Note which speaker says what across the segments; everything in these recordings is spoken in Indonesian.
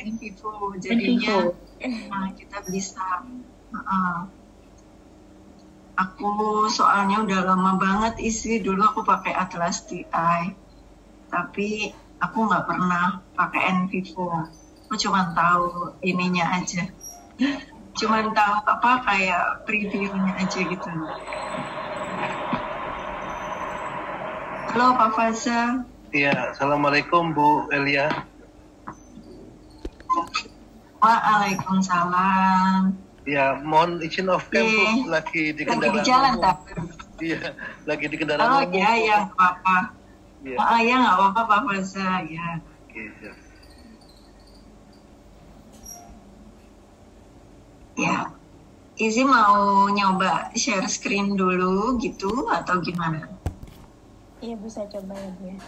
Speaker 1: in vivo,
Speaker 2: In
Speaker 1: jadinya
Speaker 2: vivo.
Speaker 1: kita bisa. Aku soalnya udah lama banget isi, dulu aku pakai Atlas TI, tapi aku nggak pernah pakai in vivo. Aku cuma tahu ininya aja, cuma tahu apa kayak previewnya aja gitu. Halo Pak Faza.
Speaker 3: Iya, assalamualaikum Bu Elia.
Speaker 1: Waalaikumsalam.
Speaker 3: Ya, mohon izin off cam Bu, lagi di kendaraan.
Speaker 1: Lagi di jalan tak?
Speaker 3: Iya, lagi di kendaraan.
Speaker 1: Oh ya, ya nggak apa-apa.
Speaker 3: Iya.
Speaker 1: Ya nggak apa-apa Pak Faza ya.
Speaker 3: Oke, siap.
Speaker 1: Ya, Izzy mau nyoba share screen dulu gitu atau gimana?
Speaker 4: Iya, bisa coba ya Bu ya.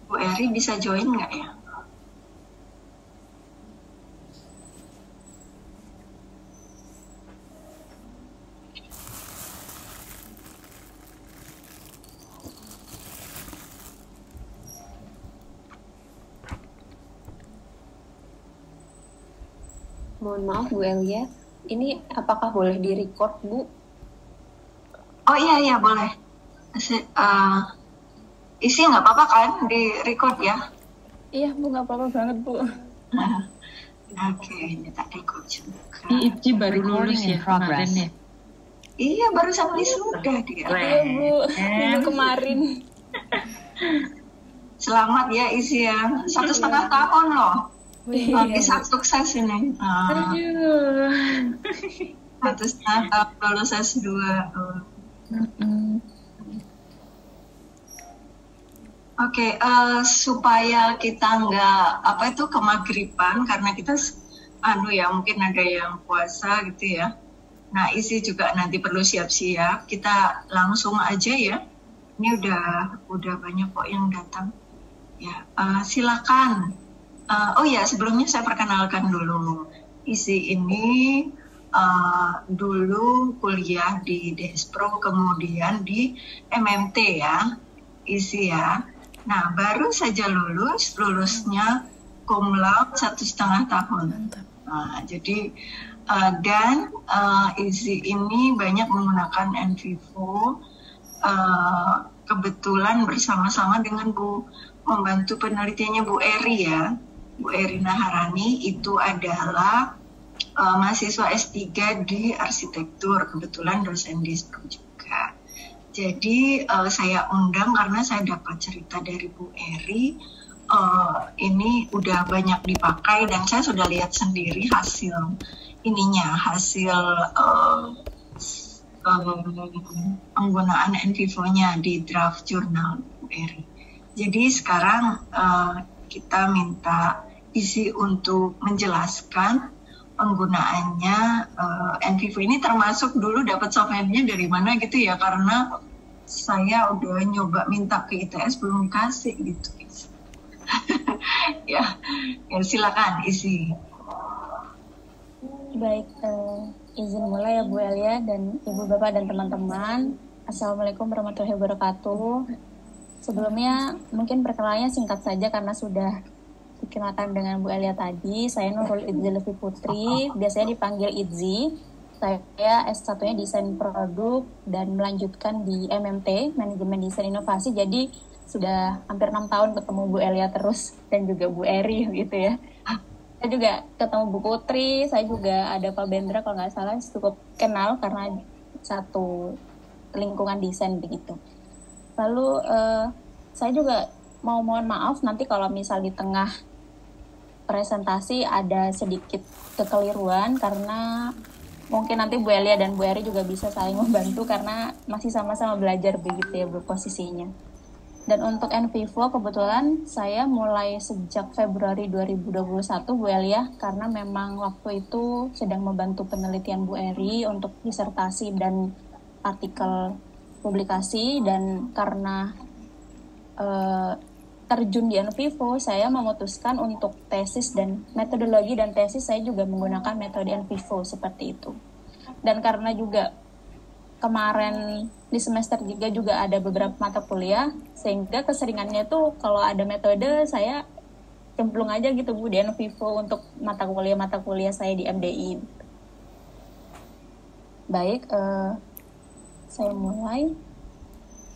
Speaker 1: Bu Eri bisa join nggak ya?
Speaker 2: Mohon maaf Bu Elia, ini apakah boleh di-record Bu?
Speaker 1: Oh iya boleh. Isi nggak apa-apa kan di record ya?
Speaker 4: Iya Bu, nggak apa-apa banget Bu.
Speaker 1: Oke, ini tak record juga.
Speaker 5: Iji baru lulus ya kemarin ya?
Speaker 1: Iya, barusan wisuda dia.
Speaker 4: Iya Bu, minggu kemarin.
Speaker 1: Selamat ya Isi ya, 1,5 tahun loh.
Speaker 4: Iya.
Speaker 1: Bisa sukses ini.
Speaker 5: Aduh.
Speaker 1: 1,5 tahun lulus S2. Oke, supaya kita nggak kemagriban karena kita mungkin ada yang puasa gitu ya. Nah, Isi juga nanti perlu siap-siap. Kita langsung aja ya. Ini udah banyak kok yang datang. Ya, silakan. Sebelumnya saya perkenalkan dulu. Isi ini dulu kuliah di Despro, kemudian di MMT ya, Isi ya. Nah, baru saja lulusnya cum laude 1,5 tahun. Nah, jadi dan Isi ini banyak menggunakan in vivo. Kebetulan bersama-sama dengan membantu penelitiannya Bu Eri ya. Bu Eri Naharani itu adalah mahasiswa S3 di arsitektur, kebetulan dosen di Despro juga. Jadi saya undang karena saya dapat cerita dari Bu Eri, ini udah banyak dipakai dan saya sudah lihat sendiri hasil penggunaan in vivo-nya di draft jurnal Bu Eri. Jadi sekarang kita minta Isi untuk menjelaskan penggunaannya in vivo ini, termasuk dulu dapat software-nya dari mana gitu ya, karena saya udah nyoba minta ke ITS belum dikasih gitu. ya silakan Isi.
Speaker 4: Baik, izin mulai ya Bu Elia dan Ibu Bapak dan teman-teman. Assalamualaikum warahmatullahi wabarakatuh. Sebelumnya mungkin perkenalannya singkat saja karena sudah dikenalkan dengan Bu Elia tadi. Saya Nurul Idzi Lutfi Putri, biasanya dipanggil Idzi. Saya S1-nya Desain Produk dan melanjutkan di MMT, Manajemen Desain Inovasi. Jadi sudah hampir 6 tahun ketemu Bu Elia terus dan juga Bu Eri gitu ya. Saya juga ketemu Bu Putri, saya juga ada Pak Bendra kalau nggak salah, cukup kenal karena satu lingkungan desain begitu. Lalu saya juga mau mohon maaf nanti kalau misal di tengah presentasi ada sedikit kekeliruan karena mungkin nanti Bu Elia dan Bu Eri juga bisa saling membantu karena masih sama-sama belajar begitu ya Bu posisinya. Dan untuk in vivo kebetulan saya mulai sejak Februari 2021 Bu Elia karena memang waktu itu sedang membantu penelitian Bu Eri untuk disertasi dan artikel publikasi, dan karena terjun di in vivo, saya memutuskan untuk tesis dan metodologi dan tesis saya juga menggunakan metode in vivo seperti itu. Dan karena juga kemarin di semester 3 juga ada beberapa mata kuliah, sehingga keseringannya tuh kalau ada metode saya cemplung aja gitu Bu di NVivo untuk mata kuliah saya di MDI. Baik, saya mulai.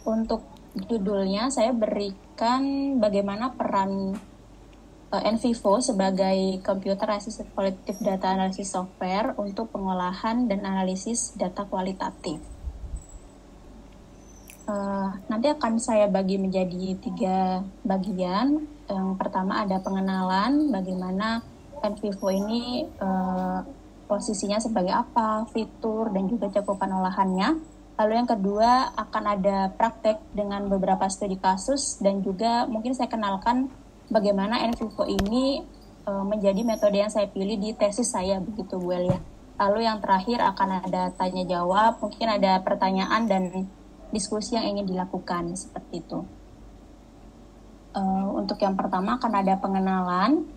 Speaker 4: Untuk judulnya saya berikan bagaimana peran NVivo sebagai Computer Assisted Qualitative Data Analysis Software untuk pengolahan dan analisis data kualitatif. Nanti akan saya bagi menjadi 3 bagian. Yang pertama ada pengenalan, bagaimana NVivo ini posisinya sebagai apa, fitur, dan juga cakupan olahannya. Lalu yang kedua akan ada praktek dengan beberapa studi kasus, dan juga mungkin saya kenalkan bagaimana NVivo ini menjadi metode yang saya pilih di tesis saya, begitu Bu Elia. Lalu yang terakhir akan ada tanya jawab, mungkin ada pertanyaan dan diskusi yang ingin dilakukan, seperti itu. Untuk yang pertama akan ada pengenalan.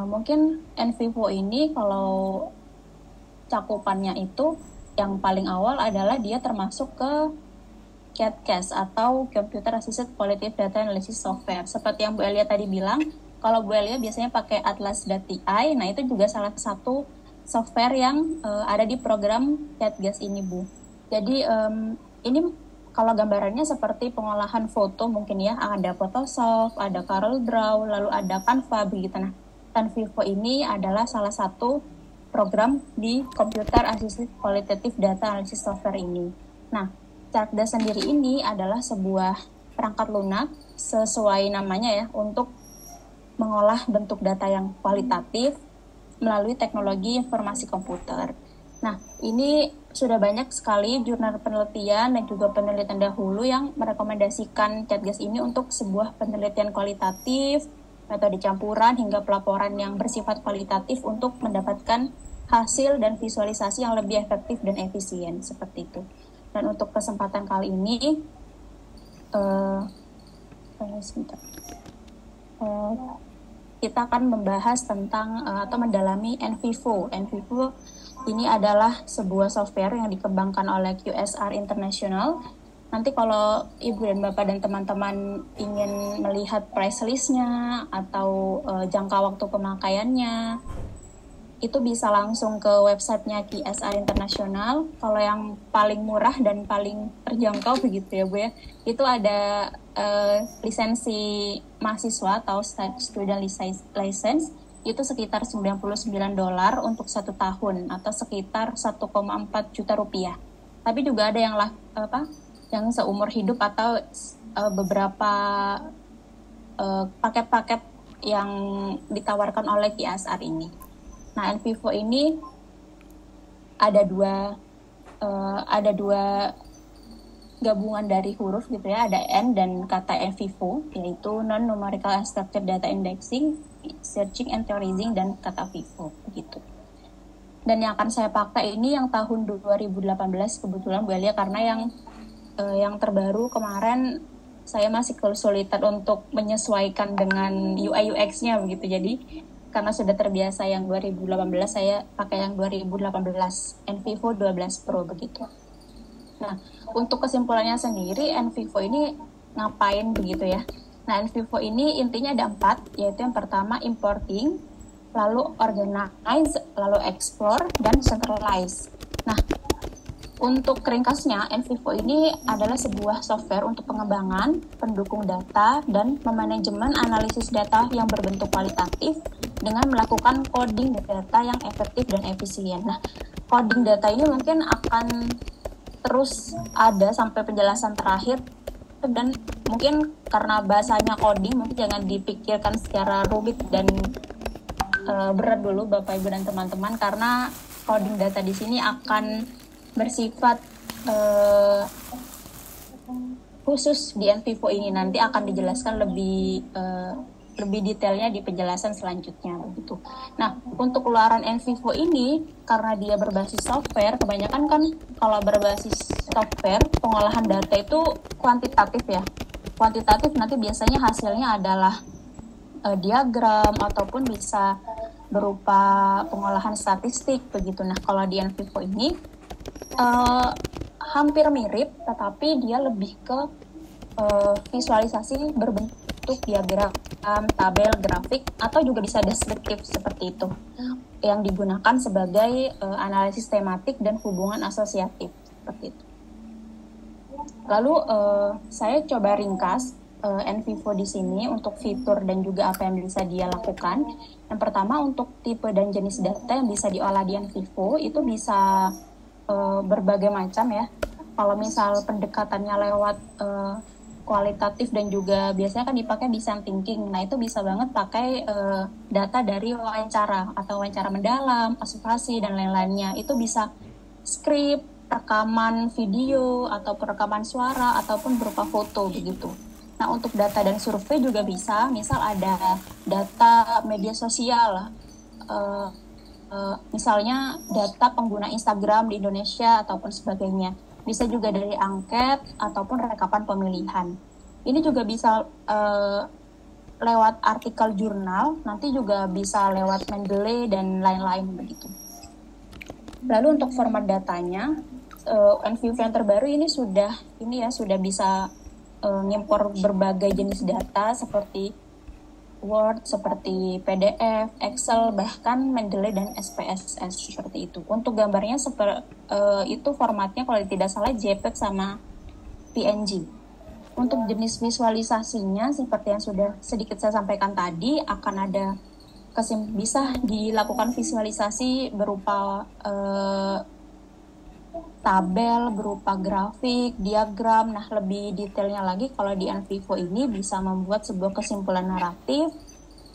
Speaker 4: Mungkin NVivo ini kalau cakupannya itu yang paling awal adalah dia termasuk ke CADCAS atau Computer Assisted Qualitative Data Analysis Software. Seperti yang Bu Elia tadi bilang, kalau Bu Elia biasanya pakai Atlas.ai, nah itu juga salah satu software yang ada di program CADCAS ini Bu. Jadi ini kalau gambarannya seperti pengolahan foto mungkin ya, ada Photoshop, ada CorelDRAW, lalu ada Canva begitu. Nah, NVivo ini adalah salah satu program di Computer Assisted Qualitative Data Analysis Software ini. Nah, CADCAS sendiri ini adalah sebuah perangkat lunak sesuai namanya ya, untuk mengolah bentuk data yang kualitatif melalui teknologi informasi komputer. Nah, ini sudah banyak sekali jurnal penelitian dan juga penelitian dahulu yang merekomendasikan CADCAS ini untuk sebuah penelitian kualitatif, metode campuran, hingga pelaporan yang bersifat kualitatif untuk mendapatkan hasil dan visualisasi yang lebih efektif dan efisien, seperti itu. Dan untuk kesempatan kali ini, kita akan membahas tentang atau mendalami NVivo. NVivo ini adalah sebuah software yang dikembangkan oleh QSR International. Nanti kalau Ibu dan Bapak dan teman-teman ingin melihat price list-nya atau jangka waktu pemakaiannya, itu bisa langsung ke websitenya QSR International. Kalau yang paling murah dan paling terjangkau begitu ya Bu ya, itu ada lisensi mahasiswa atau student license, itu sekitar $99 untuk 1 tahun atau sekitar 1,4 juta rupiah. Tapi juga ada yang seumur hidup atau beberapa paket-paket yang ditawarkan oleh QSR ini. Nah, NVivo ini ada dua gabungan dari huruf gitu ya, ada N dan kata NVivo, yaitu Non-Numerical and Structured Data Indexing, Searching and Theorizing, dan kata Vivo begitu. Dan yang akan saya pakai ini yang tahun 2018 kebetulan Bu Elia, karena yang terbaru kemarin saya masih kesulitan untuk menyesuaikan dengan UI UX-nya begitu. Jadi karena sudah terbiasa yang 2018, saya pakai yang 2018 NVivo 12 Pro begitu. Nah, untuk kesimpulannya sendiri, NVivo ini ngapain begitu ya? Nah, NVivo ini intinya ada 4, yaitu yang pertama importing, lalu organize, lalu explore, dan centralize. Nah, untuk ringkasnya, NVivo ini adalah sebuah software untuk pengembangan, pendukung data, dan memanajemen analisis data yang berbentuk kualitatif dengan melakukan coding data yang efektif dan efisien. Nah, coding data ini mungkin akan terus ada sampai penjelasan terakhir, dan mungkin karena bahasanya coding, mungkin jangan dipikirkan secara rumit dan berat dulu Bapak Ibu dan teman-teman, karena coding data di sini akan bersifat khusus di NVivo ini. Nanti akan dijelaskan lebih detailnya di penjelasan selanjutnya begitu. Nah, untuk keluaran NVivo ini karena dia berbasis software, kebanyakan kan kalau berbasis software pengolahan data itu kuantitatif ya. Kuantitatif nanti biasanya hasilnya adalah diagram ataupun bisa berupa pengolahan statistik begitu. Nah, kalau di NVivo ini hampir mirip, tetapi dia lebih ke visualisasi berbentuk diagram, tabel, grafik, atau juga bisa deskriptif seperti itu, yang digunakan sebagai analisis tematik dan hubungan asosiatif seperti itu. Lalu saya coba ringkas NVivo di sini untuk fitur dan juga apa yang bisa dia lakukan. Yang pertama, untuk tipe dan jenis data yang bisa diolah di NVivo itu bisa berbagai macam ya. Kalau misal pendekatannya lewat kualitatif dan juga biasanya kan dipakai design thinking. Nah, itu bisa banget pakai data dari wawancara atau wawancara mendalam, observasi dan lain-lainnya. Itu bisa skrip, rekaman video atau rekaman suara ataupun berupa foto begitu. Nah, untuk data dan survei juga bisa, misal ada data media sosial, misalnya data pengguna Instagram di Indonesia ataupun sebagainya. Bisa juga dari angket ataupun rekapan pemilihan. Ini juga bisa lewat artikel jurnal, nanti juga bisa lewat Mendeley dan lain-lain begitu. Lalu untuk format datanya, NVivo yang terbaru ini sudah bisa ngimpor berbagai jenis data seperti Word, seperti PDF, Excel, bahkan Mendeley dan SPSS seperti itu. Untuk gambarnya itu formatnya kalau tidak salah JPEG sama PNG. Untuk jenis visualisasinya seperti yang sudah sedikit saya sampaikan tadi, akan ada bisa dilakukan visualisasi berupa tabel, berupa grafik, diagram. Nah, lebih detailnya lagi kalau di NVivo ini bisa membuat sebuah kesimpulan naratif,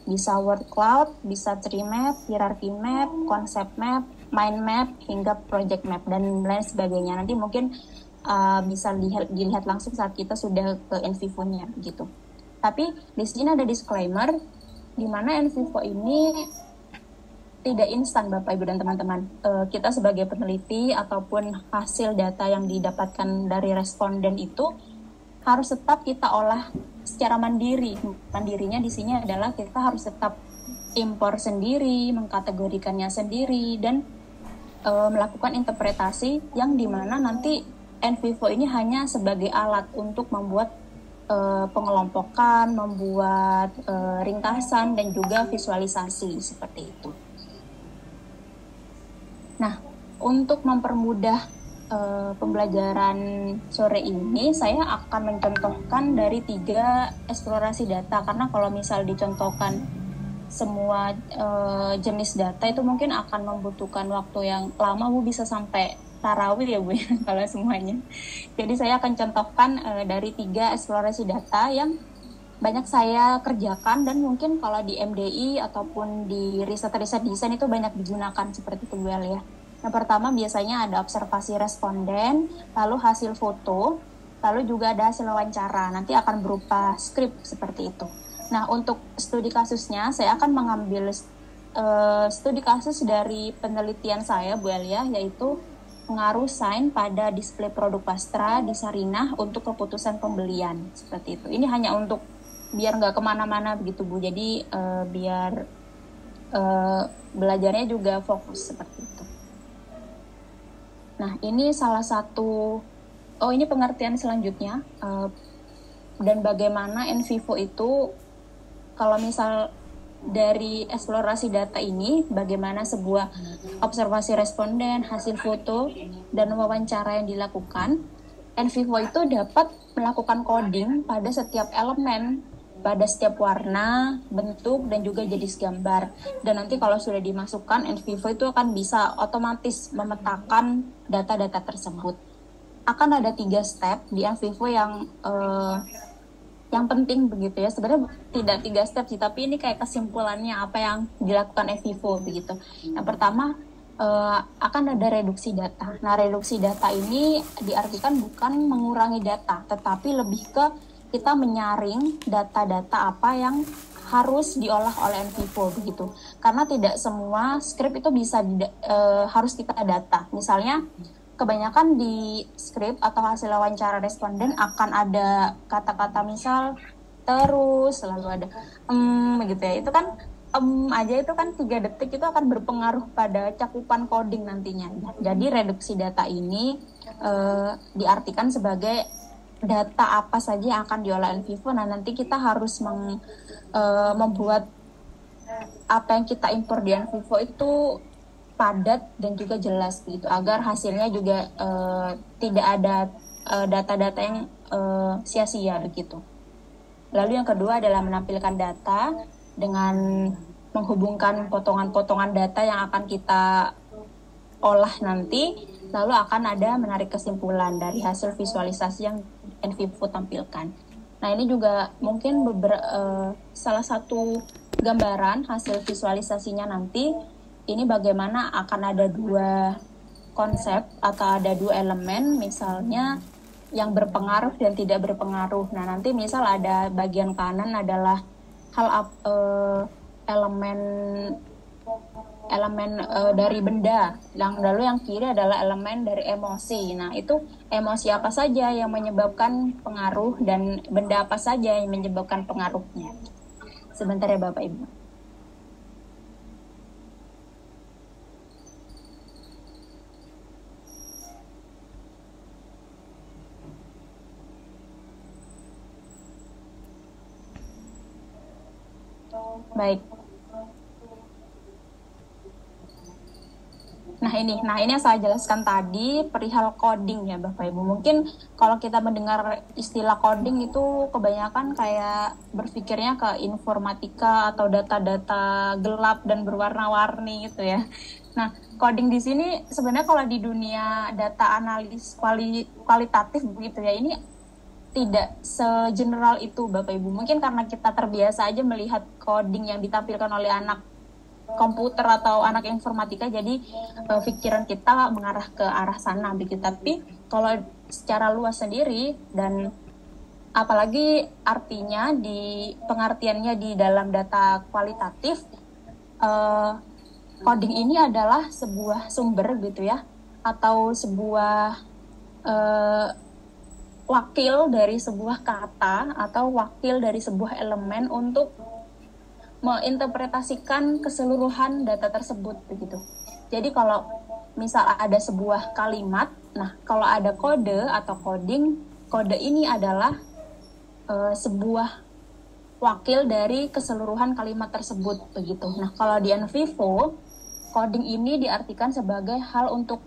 Speaker 4: bisa word cloud, bisa tree map, hierarchy map, concept map, mind map, hingga project map, dan lain sebagainya. Nanti mungkin bisa dilihat langsung saat kita sudah ke NVivo-nya gitu. Tapi di sini ada disclaimer, di mana NVivo ini tidak instan Bapak Ibu dan teman-teman. Kita sebagai peneliti ataupun hasil data yang didapatkan dari responden itu harus tetap kita olah secara mandiri. Mandirinya di sini adalah kita harus tetap impor sendiri, mengkategorikannya sendiri, dan melakukan interpretasi yang dimana nanti NVivo ini hanya sebagai alat untuk membuat pengelompokan, membuat ringkasan, dan juga visualisasi seperti itu. Nah, untuk mempermudah pembelajaran sore ini, saya akan mencontohkan dari 3 eksplorasi data. Karena kalau misal dicontohkan semua jenis data itu mungkin akan membutuhkan waktu yang lama, Bu, bisa sampai tarawih ya, Bu, kalau semuanya. Jadi saya akan contohkan dari 3 eksplorasi data yang banyak saya kerjakan, dan mungkin kalau di MDI ataupun di riset-riset desain itu banyak digunakan seperti itu, Bu ya. Yang pertama biasanya ada observasi responden, lalu hasil foto, lalu juga ada hasil wawancara. Nanti akan berupa skrip seperti itu. Nah, untuk studi kasusnya saya akan mengambil studi kasus dari penelitian saya, Bu Elia, yaitu pengaruh sains pada display produk Pastra di Sarinah untuk keputusan pembelian seperti itu. Ini hanya untuk biar nggak kemana-mana begitu, Bu. Jadi biar belajarnya juga fokus seperti itu. Nah, ini salah satu, ini pengertian selanjutnya, dan bagaimana NVivo itu, kalau misal dari eksplorasi data ini, bagaimana sebuah observasi responden, hasil foto, dan wawancara yang dilakukan, NVivo itu dapat melakukan coding pada setiap elemen, pada setiap warna, bentuk, dan juga jenis gambar. Dan nanti kalau sudah dimasukkan, NVivo itu akan bisa otomatis memetakan data-data tersebut. Akan ada 3 step di NVivo yang penting begitu ya. Sebenarnya tidak 3 step sih, tapi ini kayak kesimpulannya apa yang dilakukan NVivo begitu. Yang pertama, akan ada reduksi data. Nah, reduksi data ini diartikan bukan mengurangi data, tetapi lebih ke kita menyaring data-data apa yang harus diolah oleh NVivo begitu. Karena tidak semua skrip itu bisa harus kita data. Misalnya kebanyakan di skrip atau hasil wawancara responden akan ada kata-kata misal terus, lalu ada begitu ya. Itu kan aja itu kan 3 detik itu akan berpengaruh pada cakupan coding nantinya. Jadi reduksi data ini diartikan sebagai data apa saja yang akan diolah NVivo. Nah, nanti kita harus membuat apa yang kita impor di NVivo itu padat dan juga jelas gitu, agar hasilnya juga tidak ada data-data yang sia-sia begitu. Lalu yang kedua adalah menampilkan data dengan menghubungkan potongan-potongan data yang akan kita olah nanti, lalu akan ada menarik kesimpulan dari hasil visualisasi yang NVivo tampilkan. Nah, ini juga mungkin salah satu gambaran hasil visualisasinya nanti. Ini bagaimana akan ada 2 konsep atau ada 2 elemen, misalnya yang berpengaruh dan tidak berpengaruh. Nah, nanti misal ada bagian kanan adalah elemen dari benda, lalu yang kiri adalah elemen dari emosi. Nah, itu emosi apa saja yang menyebabkan pengaruh dan benda apa saja yang menyebabkan pengaruhnya. Sebentar ya Bapak Ibu. Baik. Nah ini yang saya jelaskan tadi perihal coding ya Bapak Ibu. Mungkin kalau kita mendengar istilah coding itu kebanyakan kayak berpikirnya ke informatika atau data-data gelap dan berwarna-warni gitu ya. Nah, coding di sini sebenarnya kalau di dunia data analis kualitatif begitu ya, ini tidak segeneral itu Bapak Ibu. Mungkin karena kita terbiasa aja melihat coding yang ditampilkan oleh anak komputer atau anak informatika, jadi pikiran kita mengarah ke arah sana begitu. Tapi kalau secara luas sendiri dan apalagi artinya di pengertiannya di dalam data kualitatif, coding ini adalah sebuah sumber gitu ya, atau sebuah wakil dari sebuah kata atau wakil dari sebuah elemen untuk menginterpretasikan keseluruhan data tersebut begitu. Jadi kalau misal ada sebuah kalimat, nah kalau ada kode atau coding, kode ini adalah sebuah wakil dari keseluruhan kalimat tersebut begitu. Nah kalau di NVivo, coding ini diartikan sebagai hal untuk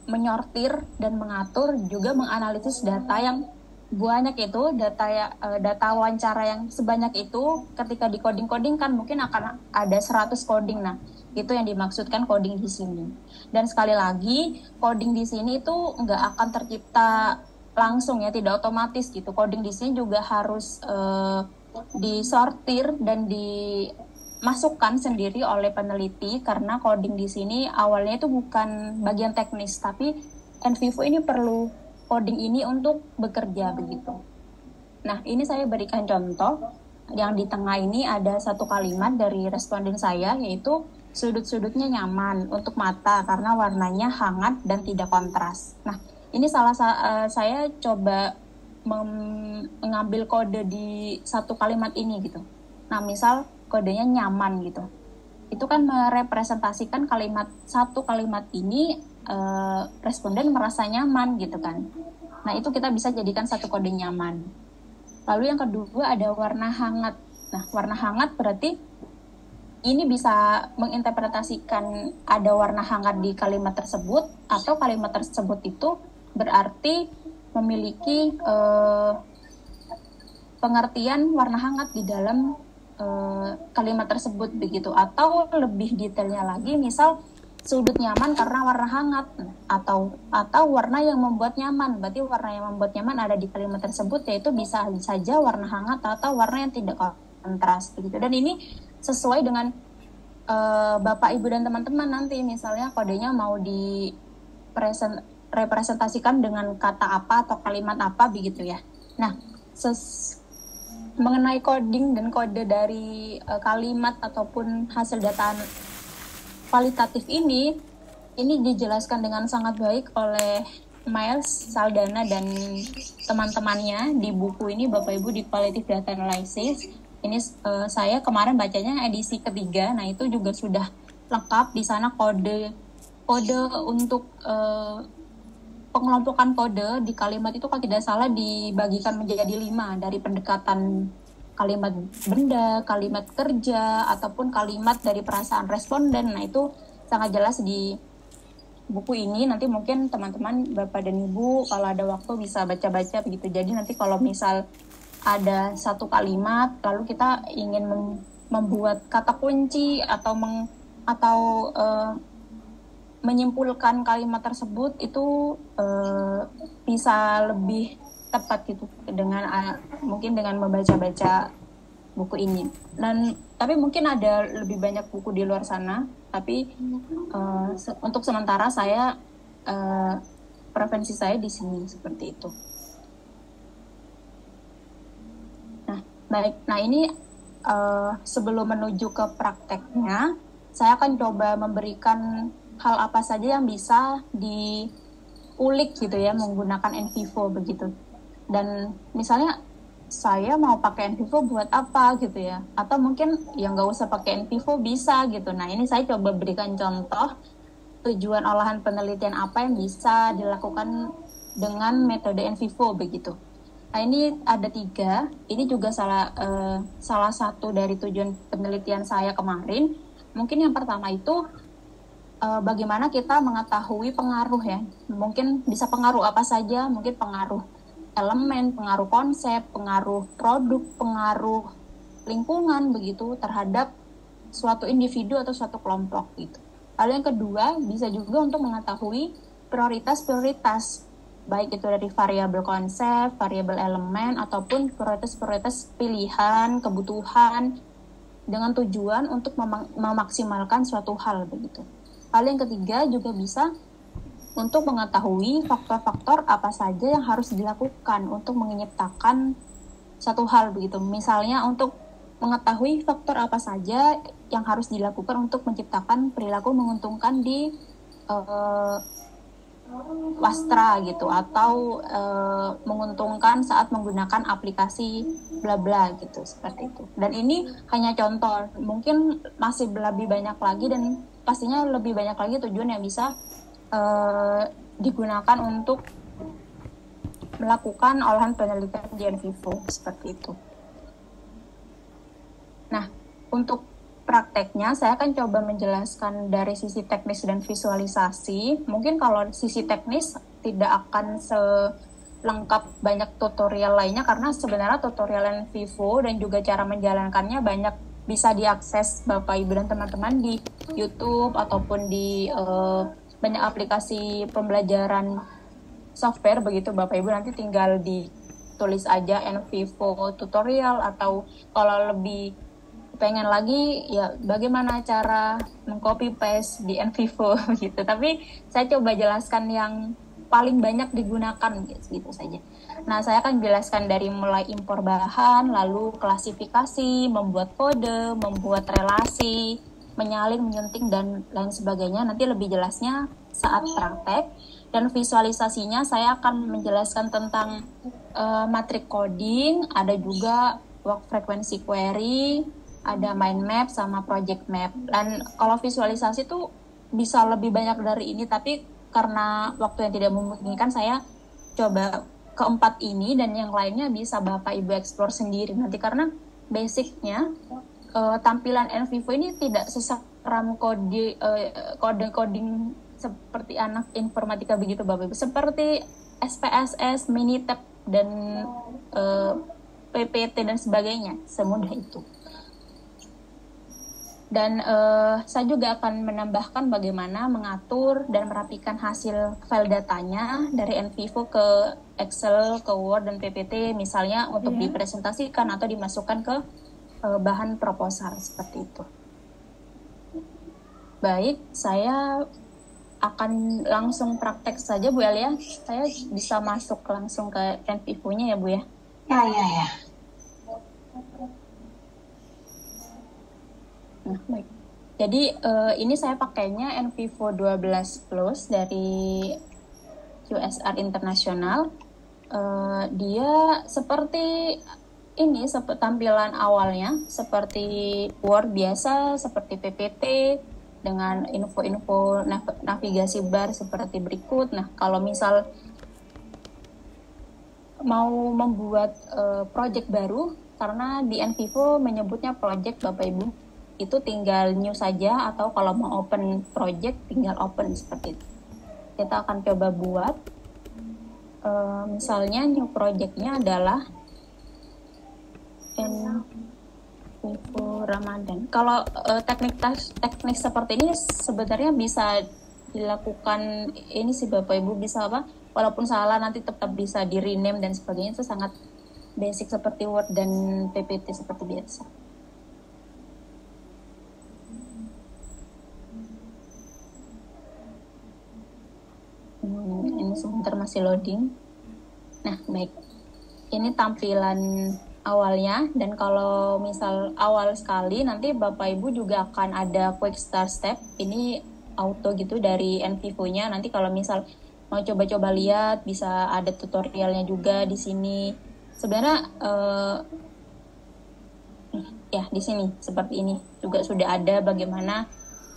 Speaker 4: menyortir dan mengatur, juga menganalisis data yang banyak itu, data wawancara yang sebanyak itu. Ketika di coding kan mungkin akan ada 100 coding. Nah, itu yang dimaksudkan coding di sini. Dan sekali lagi, coding di sini itu nggak akan tercipta langsung ya, tidak otomatis gitu. Coding di sini juga harus disortir dan dimasukkan sendiri oleh peneliti, karena coding di sini awalnya itu bukan bagian teknis, tapi NVivo ini perlu coding ini untuk bekerja begitu. Nah, ini saya berikan contoh. Yang di tengah ini ada satu kalimat dari responden saya, yaitu sudut-sudutnya nyaman untuk mata karena warnanya hangat dan tidak kontras. Nah, ini saya coba mengambil kode di satu kalimat ini gitu. Nah, misal kodenya nyaman gitu. Itu kan merepresentasikan satu kalimat ini responden merasa nyaman gitu kan. Nah, itu kita bisa jadikan satu kode nyaman. Lalu yang kedua ada warna hangat. Nah, warna hangat berarti ini bisa menginterpretasikan ada warna hangat di kalimat tersebut, atau kalimat tersebut itu berarti memiliki pengertian warna hangat di dalam kalimat tersebut begitu. Atau lebih detailnya lagi, misal sudut nyaman karena warna hangat, atau warna yang membuat nyaman. Berarti warna yang membuat nyaman ada di kalimat tersebut, yaitu bisa saja warna hangat atau warna yang tidak kontras begitu. Dan ini sesuai dengan Bapak Ibu dan teman-teman nanti misalnya kodenya mau direpresentasikan dengan kata apa atau kalimat apa begitu ya. Nah, mengenai coding dan kode dari kalimat ataupun hasil data kualitatif ini dijelaskan dengan sangat baik oleh Miles Saldana dan teman-temannya di buku ini Bapak Ibu, di Qualitative Data Analysis. Ini saya kemarin bacanya edisi ketiga. Nah itu juga sudah lengkap di sana kode untuk pengelompokan kode di kalimat itu kalau tidak salah dibagikan menjadi 5 dari pendekatan kalimat benda, kalimat kerja, ataupun kalimat dari perasaan responden. Nah itu sangat jelas di buku ini. Nanti mungkin teman-teman Bapak dan Ibu kalau ada waktu bisa baca-baca begitu. Jadi nanti kalau misal ada satu kalimat lalu kita ingin membuat kata kunci atau menyimpulkan kalimat tersebut itu bisa lebih tepat gitu dengan mungkin dengan membaca-baca buku ini. Tapi mungkin ada lebih banyak buku di luar sana. Tapi untuk sementara saya preferensi saya di sini seperti itu. Nah, baik. Nah ini sebelum menuju ke prakteknya, saya akan coba memberikan hal apa saja yang bisa diulik gitu ya menggunakan NVivo begitu. Dan misalnya saya mau pakai NVivo buat apa gitu ya, atau mungkin ya nggak usah pakai NVivo bisa gitu. Nah ini saya coba berikan contoh tujuan olahan penelitian apa yang bisa dilakukan dengan metode NVivo begitu. Nah ini ada 3, ini juga salah satu dari tujuan penelitian saya kemarin. Mungkin yang pertama itu bagaimana kita mengetahui pengaruh ya, mungkin bisa pengaruh apa saja, mungkin pengaruh elemen, pengaruh konsep, pengaruh produk, pengaruh lingkungan begitu terhadap suatu individu atau suatu kelompok gitu. Lalu yang kedua bisa juga untuk mengetahui prioritas-prioritas baik itu dari variabel konsep, variabel elemen ataupun prioritas-prioritas pilihan, kebutuhan dengan tujuan untuk memaksimalkan suatu hal begitu. Lalu yang ketiga juga bisa untuk mengetahui faktor-faktor apa saja yang harus dilakukan untuk menciptakan satu hal begitu. Misalnya untuk mengetahui faktor apa saja yang harus dilakukan untuk menciptakan perilaku menguntungkan di wastra gitu, atau menguntungkan saat menggunakan aplikasi bla bla gitu, seperti itu. Dan ini hanya contoh, mungkin masih lebih banyak lagi dan pastinya lebih banyak lagi tujuan yang bisa digunakan untuk melakukan olahan penelitian di NVivo seperti itu. Nah, untuk prakteknya saya akan coba menjelaskan dari sisi teknis dan visualisasi. Mungkin kalau sisi teknis tidak akan selengkap banyak tutorial lainnya karena sebenarnya tutorial NVivo dan juga cara menjalankannya banyak bisa diakses Bapak Ibu dan teman-teman di YouTube ataupun di banyak aplikasi pembelajaran software begitu Bapak Ibu, nanti tinggal ditulis aja NVivo tutorial, atau kalau lebih pengen lagi ya bagaimana cara mengcopy paste di NVivo gitu. Tapi saya coba jelaskan yang paling banyak digunakan gitu saja. Nah, saya akan jelaskan dari mulai impor bahan, lalu klasifikasi, membuat kode, membuat relasi, menyalin, menyunting, dan lain sebagainya. Nanti lebih jelasnya saat praktek. Dan visualisasinya saya akan menjelaskan tentang matrix coding, ada juga work frequency query, ada mind map sama project map. Dan kalau visualisasi tuh bisa lebih banyak dari ini, tapi karena waktu yang tidak memungkinkan saya coba keempat ini, dan yang lainnya bisa Bapak Ibu explore sendiri nanti, karena basicnya tampilan NVivo ini tidak seseram coding seperti anak informatika begitu Bapak Ibu, seperti SPSS, Minitab, dan PPT dan sebagainya, semudah itu. Dan saya juga akan menambahkan bagaimana mengatur dan merapikan hasil file datanya dari NVivo ke Excel, ke Word, dan PPT misalnya untuk dipresentasikan atau dimasukkan ke bahan proposal seperti itu. Baik, saya akan langsung praktek saja Bu Elia. Saya bisa masuk langsung ke NVivo-nya ya Bu ya?
Speaker 1: Ya.
Speaker 4: Nah, baik. Jadi ini saya pakainya NVivo 12 Plus dari QSR Internasional. Dia seperti ini tampilan awalnya seperti Word biasa, seperti PPT dengan info-info navigasi bar seperti berikut. Nah, kalau misal mau membuat project baru, karena di NVivo menyebutnya project Bapak Ibu, itu tinggal new saja, atau kalau mau open project tinggal open seperti itu. Kita akan coba buat, misalnya new projectnya adalah NVivo Ramadan. Kalau teknik seperti ini sebenarnya bisa dilakukan ini sih Bapak Ibu, bisa apa? Walaupun salah nanti tetap bisa di rename dan sebagainya, itu sangat basic seperti Word dan PPT seperti biasa. Ini sebentar masih loading. Nah, baik. Ini tampilan awalnya, dan kalau misal awal sekali nanti Bapak Ibu juga akan ada quick start step, ini auto gitu dari NVivo-nya. Nanti kalau misal mau coba-coba lihat bisa ada tutorialnya juga di sini. Sebenarnya ya di sini seperti ini juga sudah ada bagaimana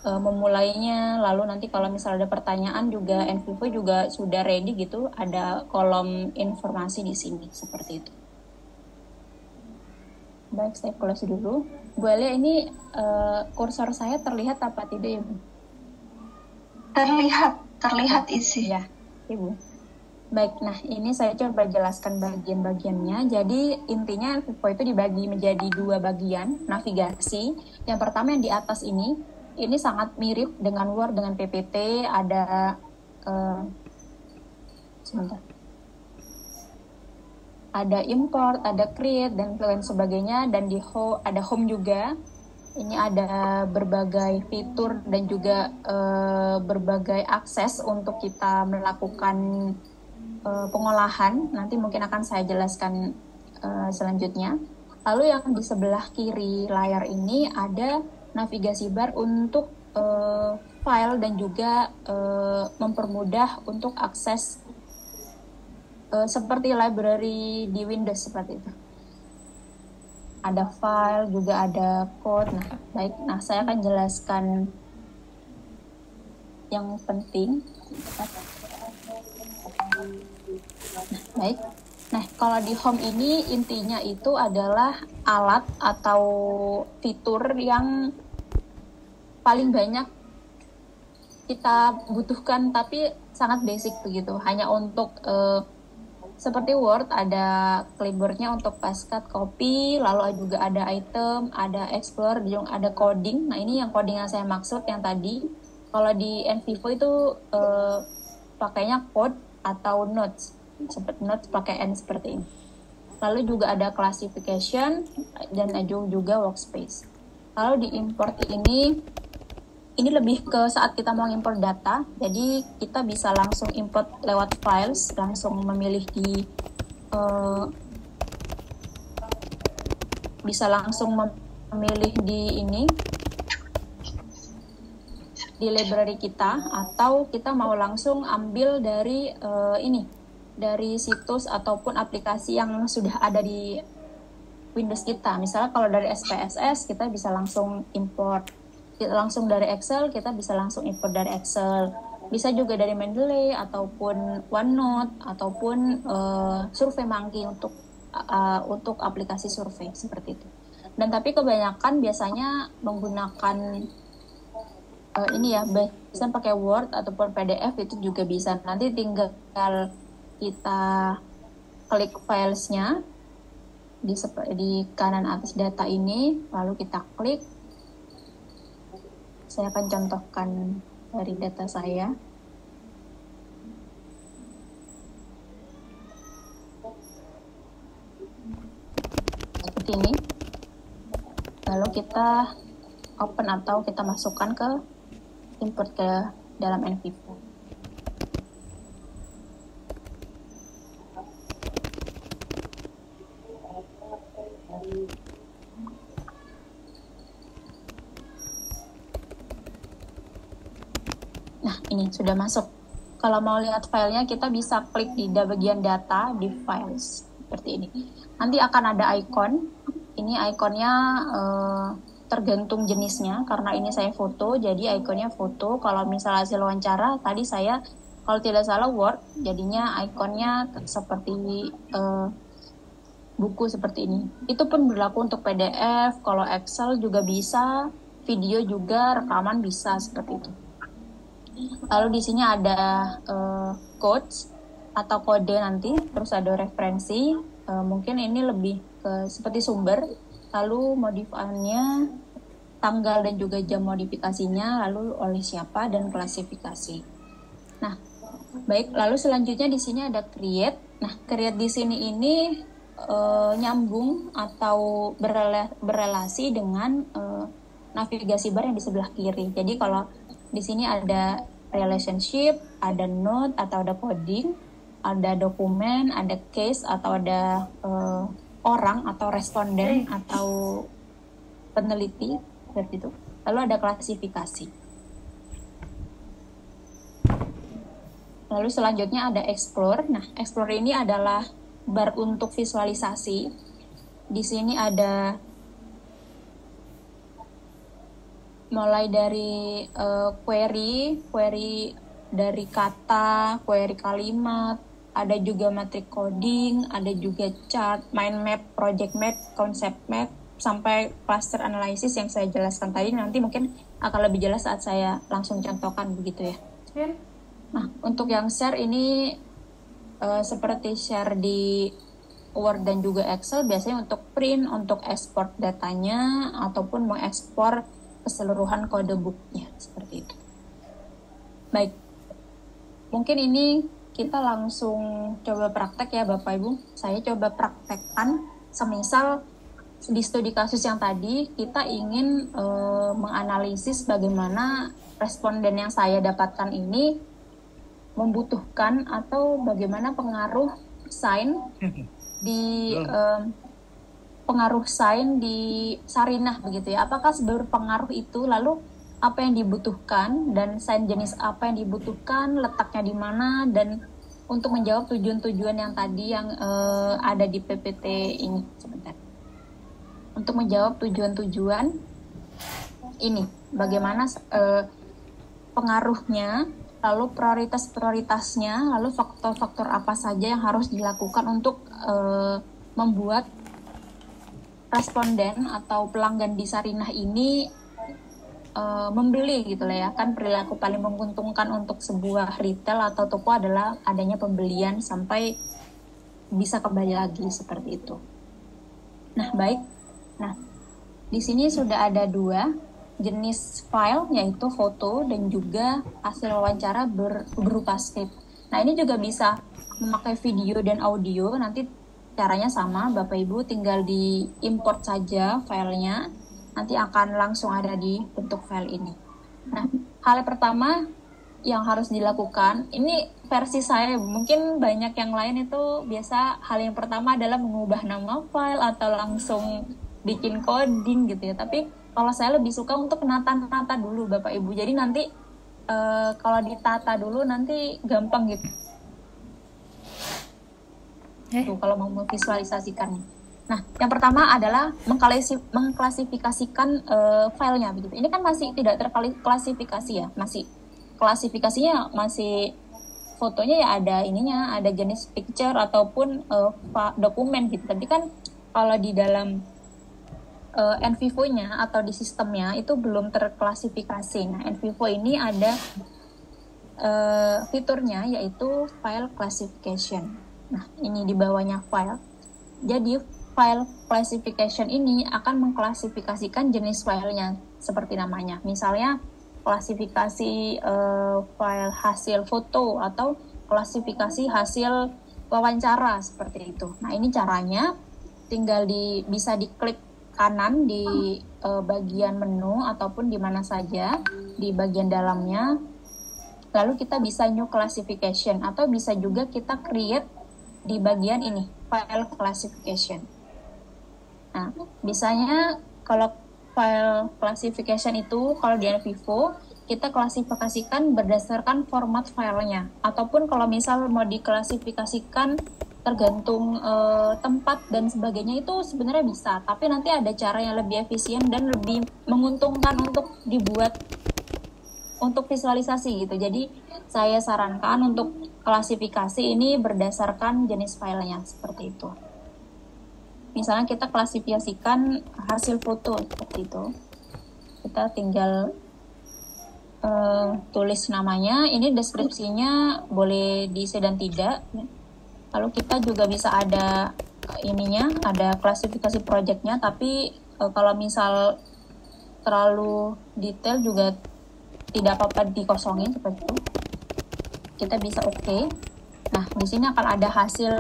Speaker 4: memulainya. Lalu nanti kalau misal ada pertanyaan juga NVivo juga sudah ready gitu, ada kolom informasi di sini seperti itu. Baik, saya close dulu. Bu Elia, ini kursor saya terlihat apa tidak, Ibu?
Speaker 1: Terlihat isi.
Speaker 4: Ya, Ibu. Baik, nah ini saya coba jelaskan bagian-bagiannya. Jadi intinya NVivo itu dibagi menjadi 2 bagian navigasi. Yang pertama yang di atas ini sangat mirip dengan Word, dengan PPT. Ada sebentar. Ada import, ada create, dan lain sebagainya. Dan di ada home juga. Ini ada berbagai fitur dan juga berbagai akses untuk kita melakukan pengolahan. Nanti mungkin akan saya jelaskan selanjutnya. Lalu yang di sebelah kiri layar ini ada navigasi bar untuk file dan juga mempermudah untuk akses seperti library di Windows seperti itu. Ada file, juga ada code. Nah, baik. Nah, saya akan jelaskan yang penting. Nah, baik. Nah, kalau di home ini intinya itu adalah alat atau fitur yang paling banyak kita butuhkan, tapi sangat basic begitu. Hanya untuk seperti Word, ada clipboardnya untuk paste, cut, copy, lalu juga ada item, ada explore, ada coding. Nah, ini yang coding yang saya maksud yang tadi. Kalau di NVivo itu pakainya code atau notes, seperti notes pakai N seperti ini. Lalu juga ada classification dan juga workspace. Lalu di import ini lebih ke saat kita mau import data, jadi kita bisa langsung import lewat files, langsung memilih di bisa langsung memilih di library kita, atau kita mau langsung ambil dari dari situs ataupun aplikasi yang sudah ada di Windows kita. Misalnya kalau dari SPSS kita bisa langsung import. Langsung dari Excel, kita bisa langsung import dari Excel. Bisa juga dari Mendeley ataupun OneNote ataupun SurveyMonkey untuk aplikasi survei seperti itu. Dan tapi kebanyakan biasanya menggunakan bisa pakai Word ataupun PDF itu juga bisa. Nanti tinggal kita klik filesnya di kanan atas data ini, lalu kita klik. Saya akan contohkan dari data saya. Seperti ini. Lalu kita open atau kita masukkan ke import ke dalam NVivo. Nah, ini sudah masuk. Kalau mau lihat filenya, kita bisa klik di bagian data di files. seperti ini. Nanti akan ada icon. Ini ikonnya tergantung jenisnya, karena ini saya foto, jadi ikonnya foto. Kalau misalnya hasil wawancara, tadi saya kalau tidak salah Word, jadinya ikonnya seperti buku seperti ini. Itu pun berlaku untuk PDF, kalau Excel juga bisa, video juga, rekaman bisa seperti itu. Lalu di sini ada codes atau kode nanti, terus ada referensi, mungkin ini lebih ke seperti sumber, lalu modifiannya, tanggal dan juga jam modifikasinya, lalu oleh siapa dan klasifikasi. Nah, baik, lalu selanjutnya di sini ada create. Nah, create di sini ini nyambung atau berelasi dengan navigasi bar yang di sebelah kiri. Jadi kalau di sini ada relationship, ada node atau ada coding, ada dokumen, ada case atau ada orang atau responden atau peneliti seperti itu. Lalu ada klasifikasi. Lalu selanjutnya ada explore. Nah, explore ini adalah bar untuk visualisasi. Di sini ada mulai dari query dari kata, query kalimat, ada juga matrix coding, ada juga chart, mind map, project map, concept map, sampai cluster analysis yang saya jelaskan tadi. Nanti mungkin akan lebih jelas saat saya langsung contohkan begitu ya. Nah, untuk yang share ini seperti share di Word dan juga Excel, biasanya untuk print, untuk export datanya, ataupun mengekspor keseluruhan kode booknya, seperti itu. Baik, mungkin ini kita langsung coba praktek ya Bapak Ibu. Saya coba praktekkan, semisal di studi kasus yang tadi kita ingin menganalisis bagaimana responden yang saya dapatkan ini membutuhkan atau bagaimana pengaruh sign di Sarinah begitu ya. Apakah berpengaruh itu, lalu apa yang dibutuhkan dan sign jenis apa yang dibutuhkan, letaknya di mana, dan untuk menjawab tujuan-tujuan yang tadi yang ada di PPT ini. Sebentar. Untuk menjawab tujuan-tujuan ini, bagaimana pengaruhnya, lalu prioritas-prioritasnya, lalu faktor-faktor apa saja yang harus dilakukan untuk membuat responden atau pelanggan di Sarinah ini membeli gitu lah ya. Kan perilaku paling menguntungkan untuk sebuah retail atau toko adalah adanya pembelian sampai bisa kembali lagi seperti itu. Nah, baik. Nah, di sini sudah ada 2 jenis file, yaitu foto dan juga hasil wawancara berupa script. Nah, ini juga bisa memakai video dan audio. Nanti caranya sama, Bapak Ibu tinggal di import saja filenya, nanti akan langsung ada di bentuk file ini. Nah, hal pertama yang harus dilakukan, ini versi saya, mungkin banyak yang lain itu biasa hal yang pertama adalah mengubah nama file atau langsung bikin coding gitu ya. Tapi kalau saya lebih suka untuk nata-nata dulu Bapak Ibu. Jadi nanti kalau ditata dulu nanti gampang gitu. Tuh, kalau mau visualisasikannya. Nah, yang pertama adalah mengklasifikasikan filenya begitu. Ini kan masih tidak terklasifikasi ya, masih klasifikasinya masih fotonya ya ada ininya, ada jenis picture ataupun dokumen gitu. Tapi kan kalau di dalam NVivo-nya atau di sistemnya itu belum terklasifikasi. Nah, NVivo ini ada fiturnya yaitu file classification. Nah, ini di bawahnya file. Jadi file classification ini akan mengklasifikasikan jenis filenya seperti namanya. Misalnya klasifikasi file hasil foto atau klasifikasi hasil wawancara seperti itu. Nah, ini caranya tinggal bisa diklik kanan di bagian menu ataupun di mana saja di bagian dalamnya. Lalu kita bisa new classification atau bisa juga kita create di bagian ini, file classification. Nah, biasanya kalau file classification itu, kalau di NVivo, kita klasifikasikan berdasarkan format filenya. Ataupun kalau misal mau diklasifikasikan tergantung tempat dan sebagainya itu sebenarnya bisa, tapi nanti ada cara yang lebih efisien dan lebih menguntungkan untuk dibuat untuk visualisasi gitu. Jadi saya sarankan untuk klasifikasi ini berdasarkan jenis filenya seperti itu. Misalnya kita klasifikasikan hasil foto seperti itu, kita tinggal tulis namanya, ini deskripsinya boleh diisi dan tidak. Lalu kita juga bisa ada ininya, ada klasifikasi projectnya, tapi kalau misal terlalu detail juga tidak apa-apa dikosongin seperti itu. Kita bisa oke. Nah, di sini akan ada hasil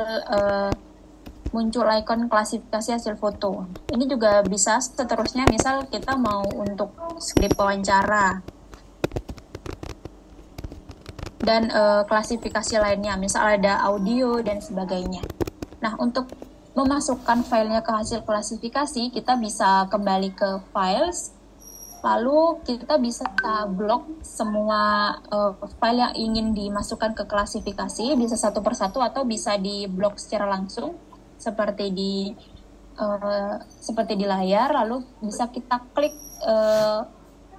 Speaker 4: muncul icon klasifikasi hasil foto. Ini juga bisa seterusnya, misal kita mau untuk skrip wawancara dan klasifikasi lainnya, misal ada audio dan sebagainya. Nah, untuk memasukkan filenya ke hasil klasifikasi, kita bisa kembali ke files, lalu kita bisa blok semua file yang ingin dimasukkan ke klasifikasi, bisa satu persatu atau bisa di blok secara langsung seperti di layar. Lalu bisa kita klik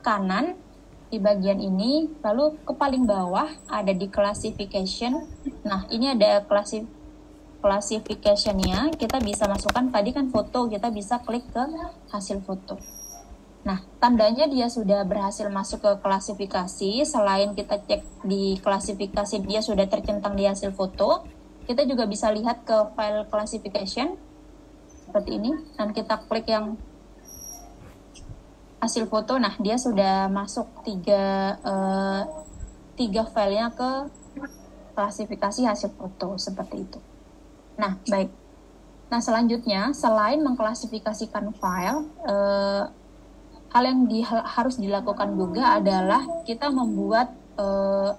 Speaker 4: kanan di bagian ini, lalu ke paling bawah ada di classification. Nah, ini ada classification-nya, kita bisa masukkan tadi kan foto, kita bisa klik ke hasil foto. Nah, tandanya dia sudah berhasil masuk ke klasifikasi. Selain kita cek di klasifikasi dia sudah tercentang di hasil foto, kita juga bisa lihat ke file classification seperti ini, dan kita klik yang hasil foto. Nah, dia sudah masuk tiga filenya ke klasifikasi hasil foto seperti itu. Nah, baik. Nah, selanjutnya selain mengklasifikasikan file, hal yang harus dilakukan juga adalah kita membuat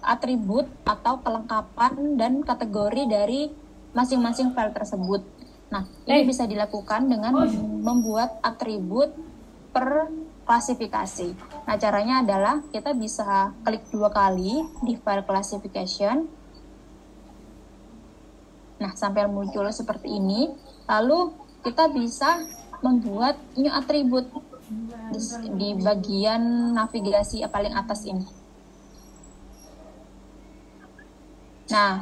Speaker 4: atribut atau kelengkapan dan kategori dari masing-masing file tersebut. Nah, ini bisa dilakukan dengan membuat atribut per klasifikasi. Nah, caranya adalah kita bisa klik 2 kali di file classification. Nah, sampai muncul seperti ini. Lalu kita bisa membuat new atribut di bagian navigasi paling atas ini. Nah,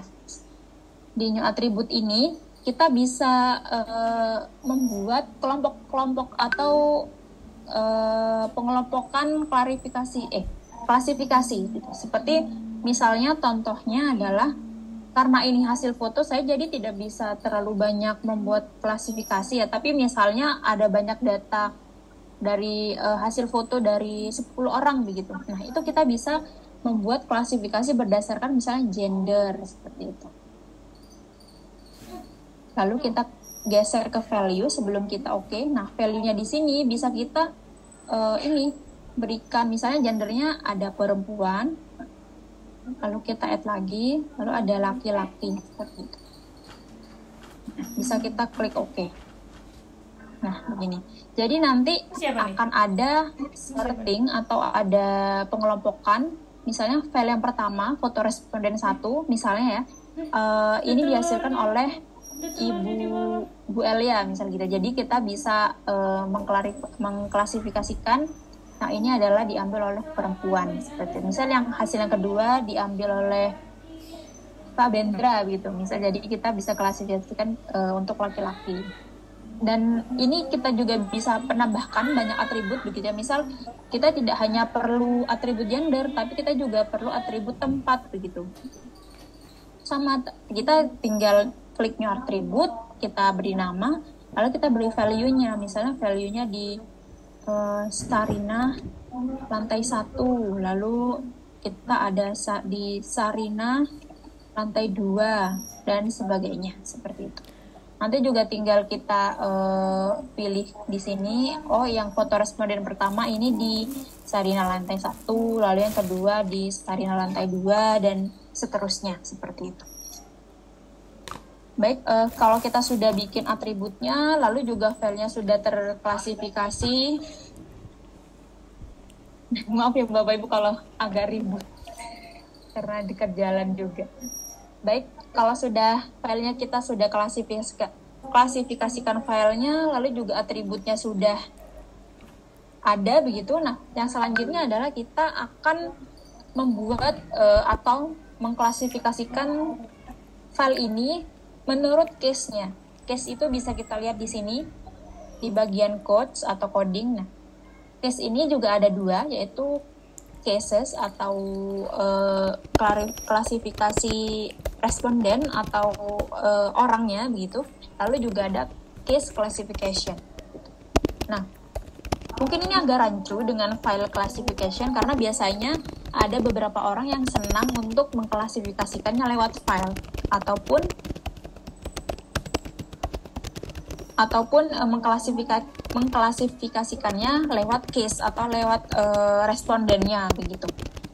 Speaker 4: di new atribut ini kita bisa membuat kelompok-kelompok atau pengelompokan klasifikasi gitu. Seperti misalnya contohnya adalah karena ini hasil foto, saya jadi tidak bisa terlalu banyak membuat klasifikasi ya, tapi misalnya ada banyak data dari hasil foto dari 10 orang begitu. Nah, itu kita bisa membuat klasifikasi berdasarkan misalnya gender seperti itu. Lalu kita geser ke value sebelum kita oke. Nah, value-nya di sini bisa kita berikan misalnya gendernya ada perempuan, lalu kita add lagi, lalu ada laki-laki seperti itu. Bisa kita klik oke. Nah, begini. Jadi nanti akan ada sorting atau ada pengelompokan. Misalnya file yang pertama, foto responden 1, misalnya ya, ini dihasilkan oleh Bu Elia misalnya gitu. Jadi kita bisa mengklasifikasikan. Nah, ini adalah diambil oleh perempuan seperti itu. Misal yang hasil yang kedua diambil oleh Pak Bendra gitu. Misal jadi kita bisa klasifikasikan untuk laki-laki. Dan ini kita juga bisa penambahkan banyak atribut begitu ya. Misal kita tidak hanya perlu atribut gender, tapi kita juga perlu atribut tempat begitu. Sama kita tinggal klik new atribut, kita beri nama, lalu kita beri value-nya. Misalnya value-nya di Sarina lantai 1, lalu kita ada di Sarina lantai 2 dan sebagainya seperti itu. Nanti juga tinggal kita pilih di sini, yang foto responden pertama ini di Sarina lantai 1, lalu yang kedua di Sarina lantai 2 dan seterusnya seperti itu. Baik, kalau kita sudah bikin atributnya, lalu juga filenya sudah terklasifikasi. Maaf ya Bapak Ibu kalau agak ribut, karena dekat jalan juga. Baik, kalau sudah filenya kita sudah klasifikasikan filenya, lalu juga atributnya sudah ada begitu. Nah, yang selanjutnya adalah kita akan membuat atau mengklasifikasikan file ini menurut case-nya. Case itu bisa kita lihat di sini di bagian codes atau coding. Nah, case ini juga ada dua, yaitu cases atau klasifikasi responden atau orangnya begitu. Lalu juga ada case classification. Nah, mungkin ini agak rancu dengan file classification karena biasanya ada beberapa orang yang senang untuk mengklasifikasikannya lewat file ataupun mengklasifikasikannya lewat case atau lewat respondennya begitu.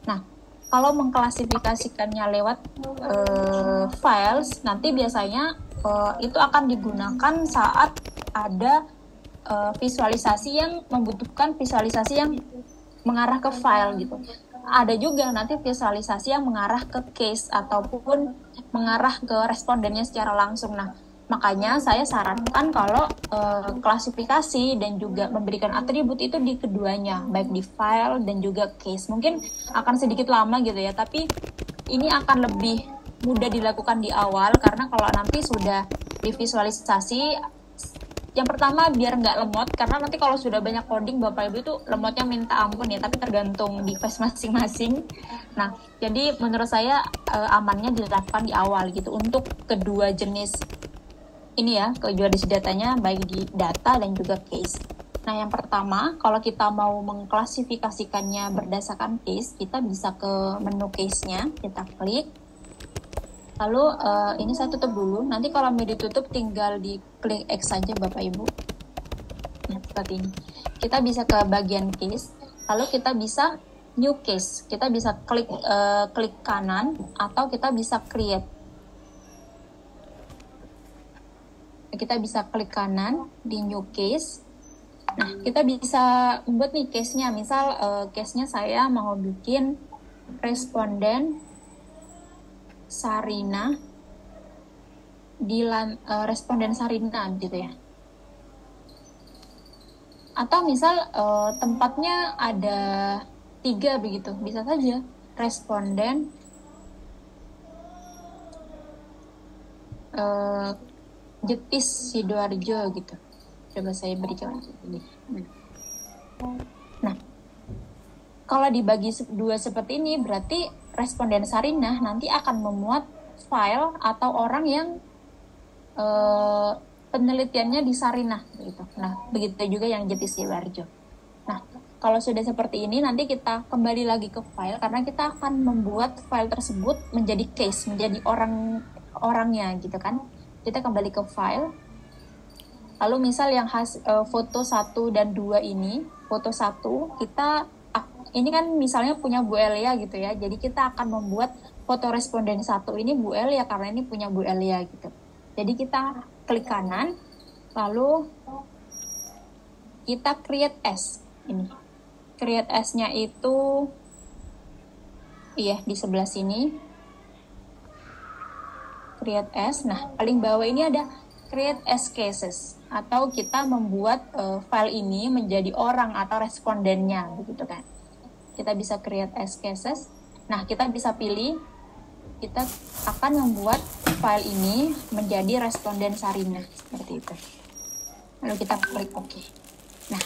Speaker 4: Nah, kalau mengklasifikasikannya lewat files, nanti biasanya itu akan digunakan saat ada visualisasi yang membutuhkan visualisasi yang mengarah ke file gitu. Ada juga nanti visualisasi yang mengarah ke case ataupun mengarah ke respondennya secara langsung. Nah, makanya saya sarankan kalau klasifikasi dan juga memberikan atribut itu di keduanya, baik di file dan juga case. Mungkin akan sedikit lama gitu ya, tapi ini akan lebih mudah dilakukan di awal karena kalau nanti sudah divisualisasi, yang pertama biar nggak lemot, karena nanti kalau sudah banyak coding Bapak Ibu itu lemotnya minta ampun ya, tapi tergantung device masing-masing. Nah, jadi menurut saya amannya dilakukan di awal gitu untuk kedua jenis ini ya, kedua jenis datanya, baik di data dan juga case. Nah, yang pertama, kalau kita mau mengklasifikasikannya berdasarkan case, kita bisa ke menu case-nya, kita klik. Lalu ini saya tutup dulu, nanti kalau mau ditutup tinggal di klik X saja Bapak Ibu. Nah, seperti ini. Kita bisa ke bagian case, lalu kita bisa new case. Kita bisa klik kanan atau kita bisa create. Kita bisa klik kanan di new case. Nah, kita bisa membuat nih case-nya. Misal case-nya saya mau bikin responden Sarina di responden Sarina gitu ya. Atau misal tempatnya ada 3 begitu, bisa saja responden Jetis Sidoarjo gitu. Coba saya beri contoh ini. Nah, kalau dibagi dua seperti ini, berarti responden Sarinah nanti akan memuat file atau orang yang penelitiannya di Sarinah gitu. Nah, begitu juga yang Jetis Sidoarjo. Nah, kalau sudah seperti ini, nanti kita kembali lagi ke file karena kita akan membuat file tersebut menjadi case, menjadi orangnya gitu kan. Kita kembali ke file. Lalu misal yang foto 1 dan 2 ini, foto 1 kita ini kan misalnya punya Bu Elia gitu ya. Jadi kita akan membuat foto responden 1 ini Bu Elia karena ini punya Bu Elia gitu. Jadi kita klik kanan, lalu kita create as ini. Create as-nya itu di sebelah sini. Create as. Nah, paling bawah ini ada create as cases atau kita membuat file ini menjadi orang atau respondennya begitu kan. Kita bisa create as cases. Nah, kita bisa pilih kita akan membuat file ini menjadi responden Sarina seperti itu. Lalu kita klik OK. Nah,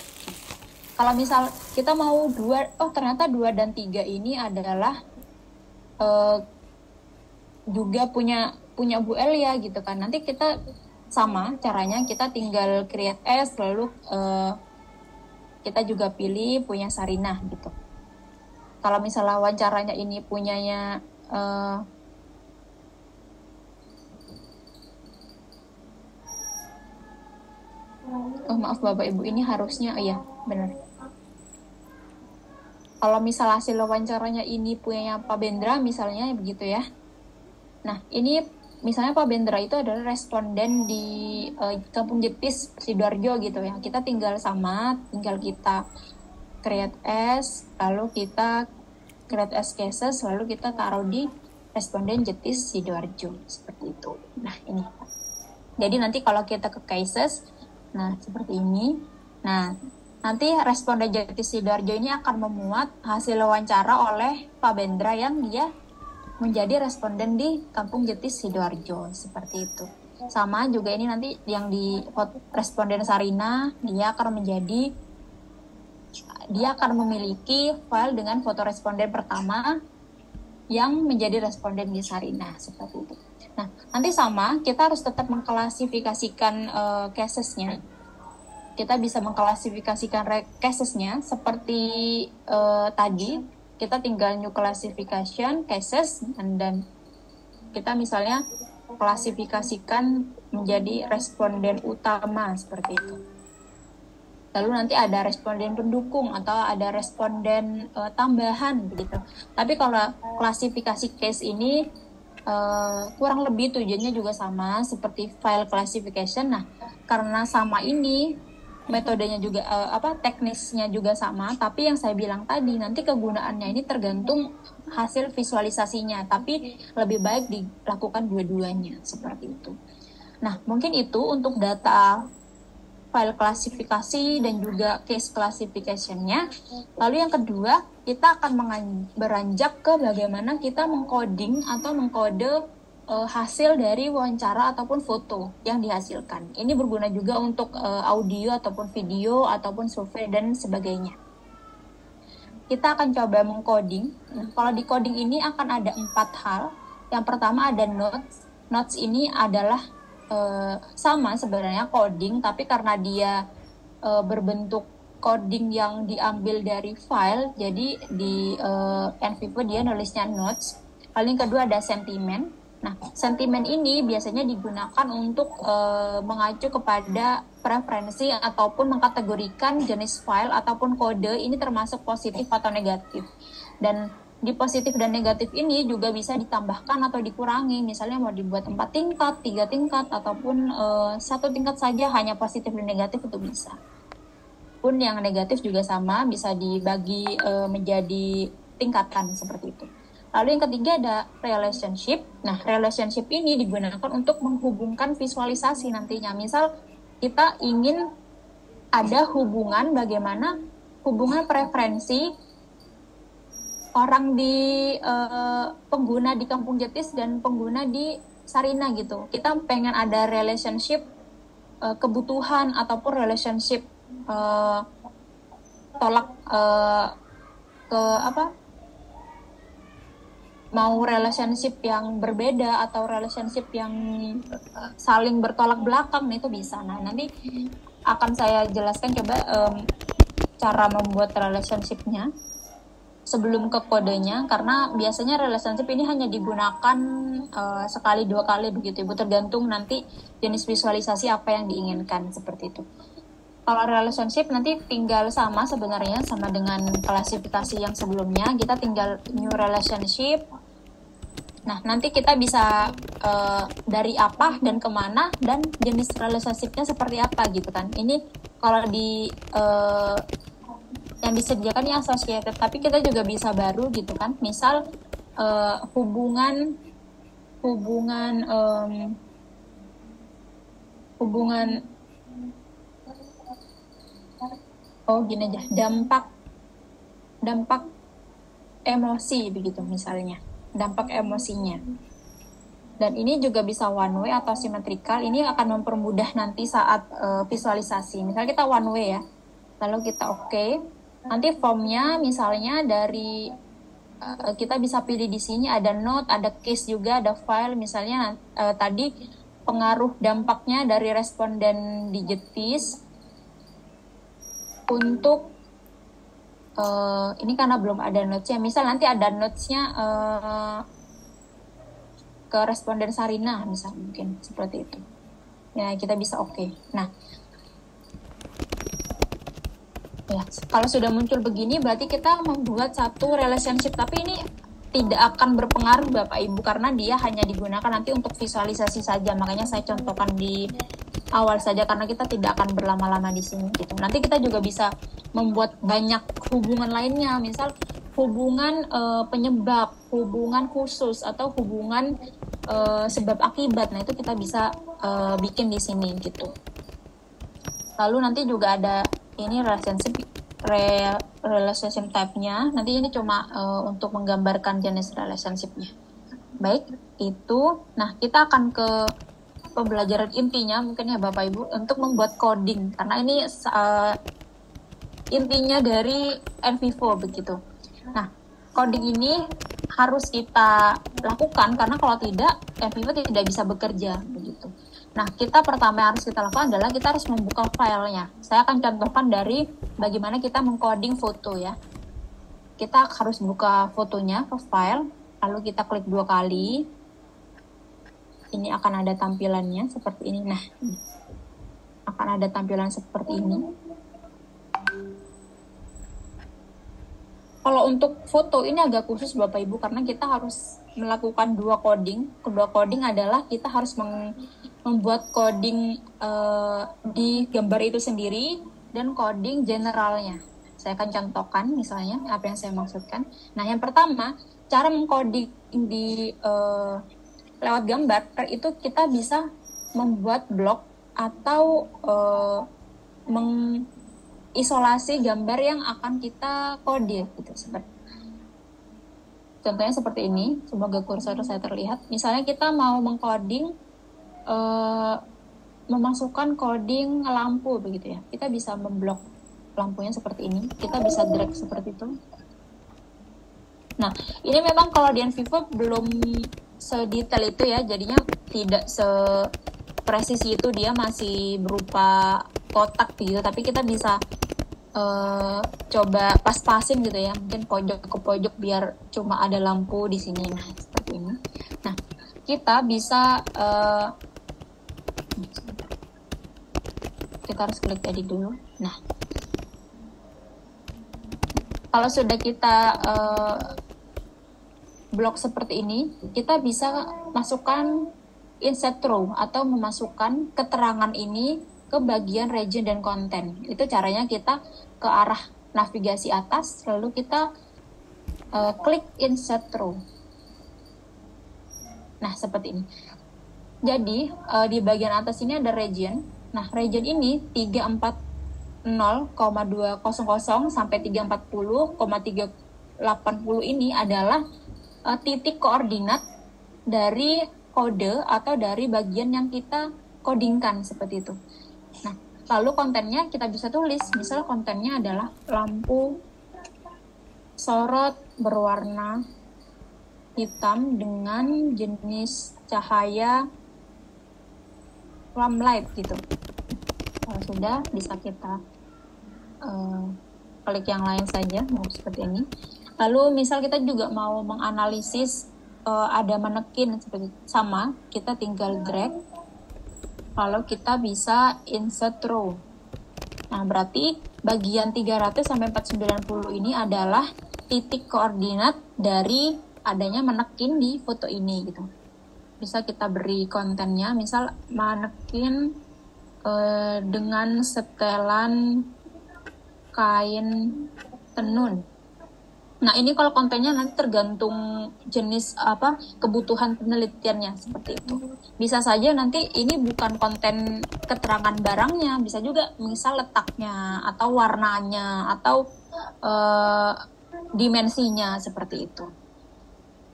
Speaker 4: kalau misal kita mau ternyata 2 dan 3 ini adalah juga punya Bu Elia gitu kan. Nanti kita sama caranya, kita tinggal create as, lalu kita juga pilih punya Sarinah gitu. Kalau misalnya wawancaranya ini punyanya maaf Bapak Ibu, ini harusnya benar. Kalau misal hasil wawancaranya ini punyanya Pak Bendra misalnya begitu ya. Nah, ini misalnya Pak Bendra itu adalah responden di Kampung Jetis Sidoarjo gitu ya. Kita tinggal kita create as, lalu kita create as cases, lalu kita taruh di responden Jetis Sidoarjo seperti itu. Nah ini. Jadi nanti kalau kita ke cases, nah seperti ini. Nah nanti responden Jetis Sidoarjo ini akan memuat hasil wawancara oleh Pak Bendra yang dia menjadi responden di Kampung Jetis Sidoarjo seperti itu. Sama juga ini nanti yang di responden Sarina, dia akan memiliki file dengan foto responden pertama yang menjadi responden di Sarina seperti itu. Nah, nanti sama kita harus tetap mengklasifikasikan casesnya. Kita bisa mengklasifikasikan casesnya seperti tadi. Kita tinggal new classification cases dan kita misalnya klasifikasikan menjadi responden utama seperti itu. Lalu nanti ada responden pendukung atau ada responden tambahan begitu. Tapi kalau klasifikasi case ini kurang lebih tujuannya juga sama seperti file classification. Nah, karena sama ini metodenya juga teknisnya juga sama, tapi yang saya bilang tadi nanti kegunaannya ini tergantung hasil visualisasinya, tapi lebih baik dilakukan dua-duanya seperti itu. Nah, mungkin itu untuk data file klasifikasi dan juga case classification-nya. Lalu yang kedua, kita akan beranjak ke bagaimana kita mengcoding atau mengkode hasil dari wawancara ataupun foto yang dihasilkan. Ini berguna juga untuk audio ataupun video ataupun survei dan sebagainya. Kita akan coba mengcoding. Nah, kalau di coding ini akan ada 4 hal. Yang pertama ada notes. Notes ini adalah sama sebenarnya coding, tapi karena dia berbentuk coding yang diambil dari file, jadi di NVivo dia nulisnya notes. Lalu yang kedua ada sentimen. Nah, sentimen ini biasanya digunakan untuk mengacu kepada preferensi ataupun mengkategorikan jenis file ataupun kode ini termasuk positif atau negatif. Dan di positif dan negatif ini juga bisa ditambahkan atau dikurangi. Misalnya mau dibuat 4 tingkat, 3 tingkat, ataupun 1 tingkat saja hanya positif dan negatif itu bisa. Pun yang negatif juga sama, bisa dibagi menjadi tingkatan seperti itu. Lalu yang ketiga ada relationship. Nah, relationship ini digunakan untuk menghubungkan visualisasi nantinya. Misal kita ingin ada hubungan bagaimana hubungan preferensi orang di pengguna di Kampung Jetis dan pengguna di Sarina gitu. Kita pengen ada relationship kebutuhan ataupun relationship tolak mau relationship yang berbeda atau relationship yang saling bertolak belakang, itu bisa. Nah, nanti akan saya jelaskan coba cara membuat relationship-nya sebelum ke kodenya, karena biasanya relationship ini hanya digunakan sekali 2 kali begitu Ibu, tergantung nanti jenis visualisasi apa yang diinginkan seperti itu. Kalau relationship nanti tinggal sama sebenarnya sama dengan klasifikasi yang sebelumnya, kita tinggal new relationship. Nah, nanti kita bisa dari apa dan kemana dan jenis relationship-nya seperti apa gitu kan. Ini kalau di yang disediakan ini associated, tapi kita juga bisa baru gitu kan. Misal hubungan gini aja, dampak emosi begitu misalnya, dampak emosinya. Dan ini juga bisa one way atau symmetrical. Ini akan mempermudah nanti saat visualisasi. Misalnya kita one way ya, lalu kita oke. Nanti formnya misalnya dari kita bisa pilih di sini ada note, ada case juga, ada file. Misalnya tadi pengaruh dampaknya dari responden di Jetis untuk ini karena belum ada notes-nya. Misal nanti ada notes-nya ke responden Sarina, misal mungkin seperti itu. Ya, kita bisa oke. Nah, ya, kalau sudah muncul begini berarti kita membuat satu relationship, tapi ini tidak akan berpengaruh Bapak Ibu karena dia hanya digunakan nanti untuk visualisasi saja. Makanya saya contohkan di awal saja karena kita tidak akan berlama-lama di sini gitu. Nanti kita juga bisa membuat banyak hubungan lainnya. Misal hubungan penyebab, hubungan khusus, atau hubungan sebab akibat. Nah, itu kita bisa bikin di sini gitu. Lalu nanti juga ada ini relationship type-nya. Nanti ini cuma untuk menggambarkan jenis relationship-nya. Baik, itu. Nah, kita akan ke pembelajaran intinya mungkin ya Bapak Ibu untuk membuat coding. Karena ini intinya dari NVivo begitu. Nah, coding ini harus kita lakukan karena kalau tidak NVivo tidak bisa bekerja begitu. Nah, kita pertama yang harus kita lakukan adalah kita harus membuka filenya. Saya akan contohkan dari bagaimana kita mengcoding foto ya. Kita harus buka fotonya ke file, lalu kita klik 2 kali. Ini akan ada tampilannya seperti ini. Nah, akan ada tampilan seperti ini. Kalau untuk foto ini agak khusus Bapak Ibu karena kita harus melakukan 2 coding. Kedua coding adalah kita harus membuat coding di gambar itu sendiri dan coding generalnya. Saya akan contohkan misalnya apa yang saya maksudkan. Nah, yang pertama, cara mengcoding di lewat gambar itu kita bisa membuat blok atau mengisolasi gambar yang akan kita kode gitu seperti. Contohnya seperti ini, semoga kursor saya terlihat. Misalnya kita mau mengcoding memasukkan coding lampu begitu ya. Kita bisa memblok lampunya seperti ini. Kita bisa drag seperti itu. Nah, ini memang kalau di NVivo belum sedetail itu ya, jadinya tidak sepresisi itu, dia masih berupa kotak gitu, tapi kita bisa coba pas-pasin gitu ya, mungkin pojok ke pojok biar cuma ada lampu di sini. Nah, seperti ini. Nah, kita bisa kita harus klik edit dulu. Nah, kalau sudah kita blok seperti ini, kita bisa masukkan insert row atau memasukkan keterangan ini ke bagian region dan konten. Itu caranya kita ke arah navigasi atas, lalu kita klik insert row. Nah, seperti ini. Jadi, di bagian atas ini ada region. Nah, region ini 340,200 sampai 340,380 ini adalah titik koordinat dari kode atau dari bagian yang kita codingkan seperti itu. Nah, lalu kontennya kita bisa tulis. Misal kontennya adalah lampu sorot berwarna hitam dengan jenis cahaya plum light gitu. Kalau sudah, bisa kita klik yang lain saja, mau seperti ini. Lalu misal kita juga mau menganalisis ada manekin seperti sama, kita tinggal drag, lalu kita bisa insert row. Nah, berarti bagian 300 sampai 490 ini adalah titik koordinat dari adanya manekin di foto ini gitu. Bisa kita beri kontennya, misal manekin dengan setelan kain tenun. Nah, ini kalau kontennya nanti tergantung jenis kebutuhan penelitiannya seperti itu. Bisa saja nanti ini bukan konten keterangan barangnya, bisa juga misal letaknya atau warnanya atau dimensinya seperti itu.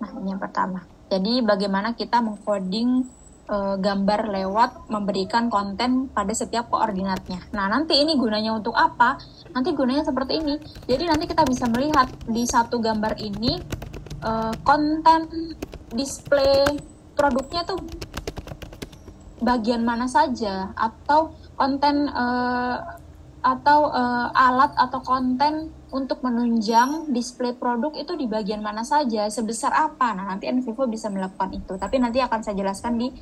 Speaker 4: Nah, ini yang pertama. Jadi bagaimana kita mengcoding gambar lewat memberikan konten pada setiap koordinatnya. Nah, nanti ini gunanya untuk apa? Nanti gunanya seperti ini. Jadi nanti kita bisa melihat di satu gambar ini konten display produknya tuh bagian mana saja, atau konten alat atau konten untuk menunjang display produk itu di bagian mana saja, sebesar apa. Nah, nanti NVivo bisa melakukan itu, tapi nanti akan saya jelaskan di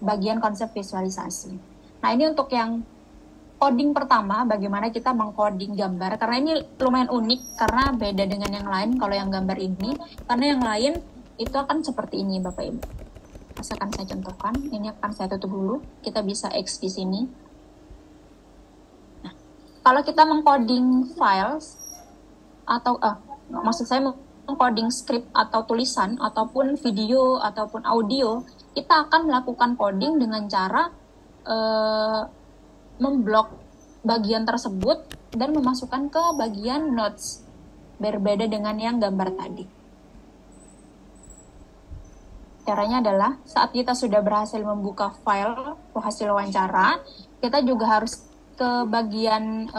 Speaker 4: bagian konsep visualisasi. Nah, ini untuk yang coding pertama, bagaimana kita mengcoding gambar, karena ini lumayan unik, karena beda dengan yang lain kalau yang gambar ini, karena yang lain itu akan seperti ini Bapak Ibu. Akan saya contohkan, ini akan saya tutup dulu, kita bisa X di sini. Nah, kalau kita mengcoding files, atau maksud saya mengcoding skrip atau tulisan ataupun video ataupun audio, kita akan melakukan coding dengan cara memblok bagian tersebut dan memasukkan ke bagian notes, berbeda dengan yang gambar tadi. Caranya adalah saat kita sudah berhasil membuka file hasil wawancara, kita juga harus ke bagian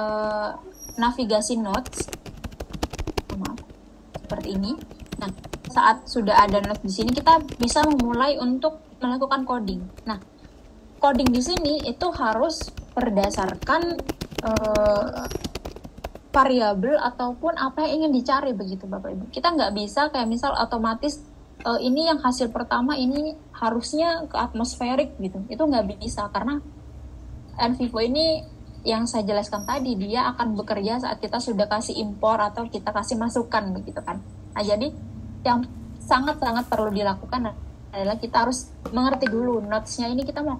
Speaker 4: navigasi notes, seperti ini. Nah, saat sudah ada notes di sini, kita bisa memulai untuk melakukan coding. Nah, coding di sini itu harus berdasarkan variabel ataupun apa yang ingin dicari begitu Bapak Ibu. Kita nggak bisa kayak misal otomatis ini yang hasil pertama ini harusnya ke atmosferik gitu. Itu nggak bisa karena NVivo ini yang saya jelaskan tadi, dia akan bekerja saat kita sudah kasih impor atau kita kasih masukan begitu kan. Nah, jadi yang sangat-sangat perlu dilakukan adalah kita harus mengerti dulu notes-nya ini kita mau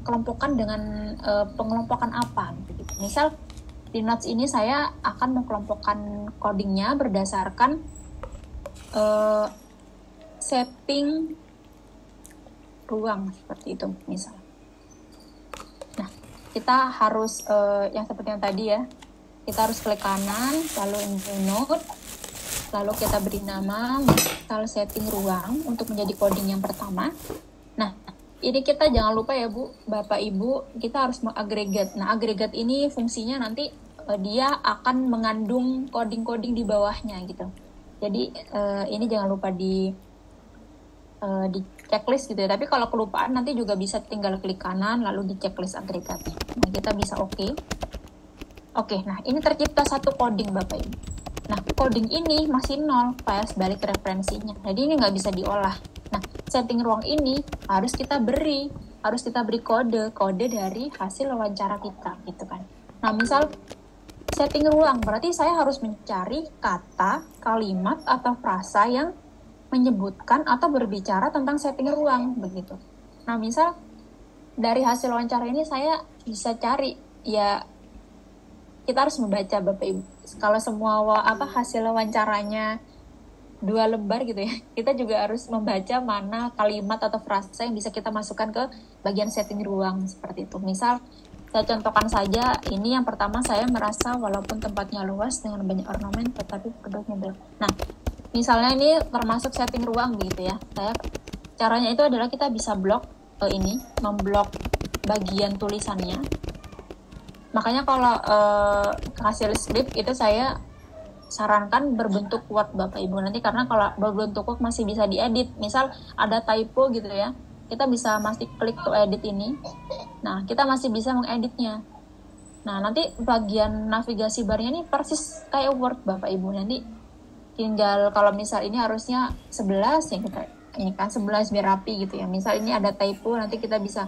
Speaker 4: kelompokkan dengan pengelompokan apa gitu. Misal di notes ini saya akan mengkelompokkan codingnya berdasarkan setting ruang seperti itu misal. Nah, kita harus yang seperti yang tadi ya, kita harus klik kanan lalu new note, lalu kita beri nama misal setting ruang untuk menjadi coding yang pertama. Nah, ini kita jangan lupa ya Bu, Bapak Ibu, kita harus mengagregat. Nah, agregat ini fungsinya nanti dia akan mengandung coding-coding di bawahnya gitu. Jadi ini jangan lupa di checklist gitu ya. Tapi kalau kelupaan nanti juga bisa tinggal klik kanan lalu di checklist agregat. Nah, kita bisa oke. Nah ini tercipta satu coding Bapak Ibu. Nah, coding ini masih 0 pas balik referensinya. Jadi ini nggak bisa diolah. Nah, setting ruang ini harus kita beri kode dari hasil wawancara kita gitu kan. Nah, misal setting ruang berarti saya harus mencari kata, kalimat atau frasa yang menyebutkan atau berbicara tentang setting ruang begitu. Nah, misal dari hasil wawancara ini saya bisa cari ya, kita harus membaca Bapak Ibu. Kalau semua hasil wawancaranya 2 lembar gitu ya, kita juga harus membaca mana kalimat atau frasa yang bisa kita masukkan ke bagian setting ruang seperti itu. Misal saya contohkan saja, ini yang pertama saya merasa walaupun tempatnya luas dengan banyak ornamen tetapi produknya belum. Nah, misalnya ini termasuk setting ruang begitu ya. Caranya itu adalah kita bisa blok memblok bagian tulisannya. Makanya kalau hasil script itu saya sarankan berbentuk Word Bapak Ibu nanti, karena kalau berbentuk Word masih bisa diedit. Misal ada typo gitu ya, kita bisa masih klik to edit ini. Nah, kita masih bisa mengeditnya. Nah, nanti bagian navigasi barnya ini persis kayak Word Bapak Ibu. Nanti tinggal kalau misal ini harusnya 11 ya, kita ini kan 11 biar rapi gitu ya. Misal ini ada typo, nanti kita bisa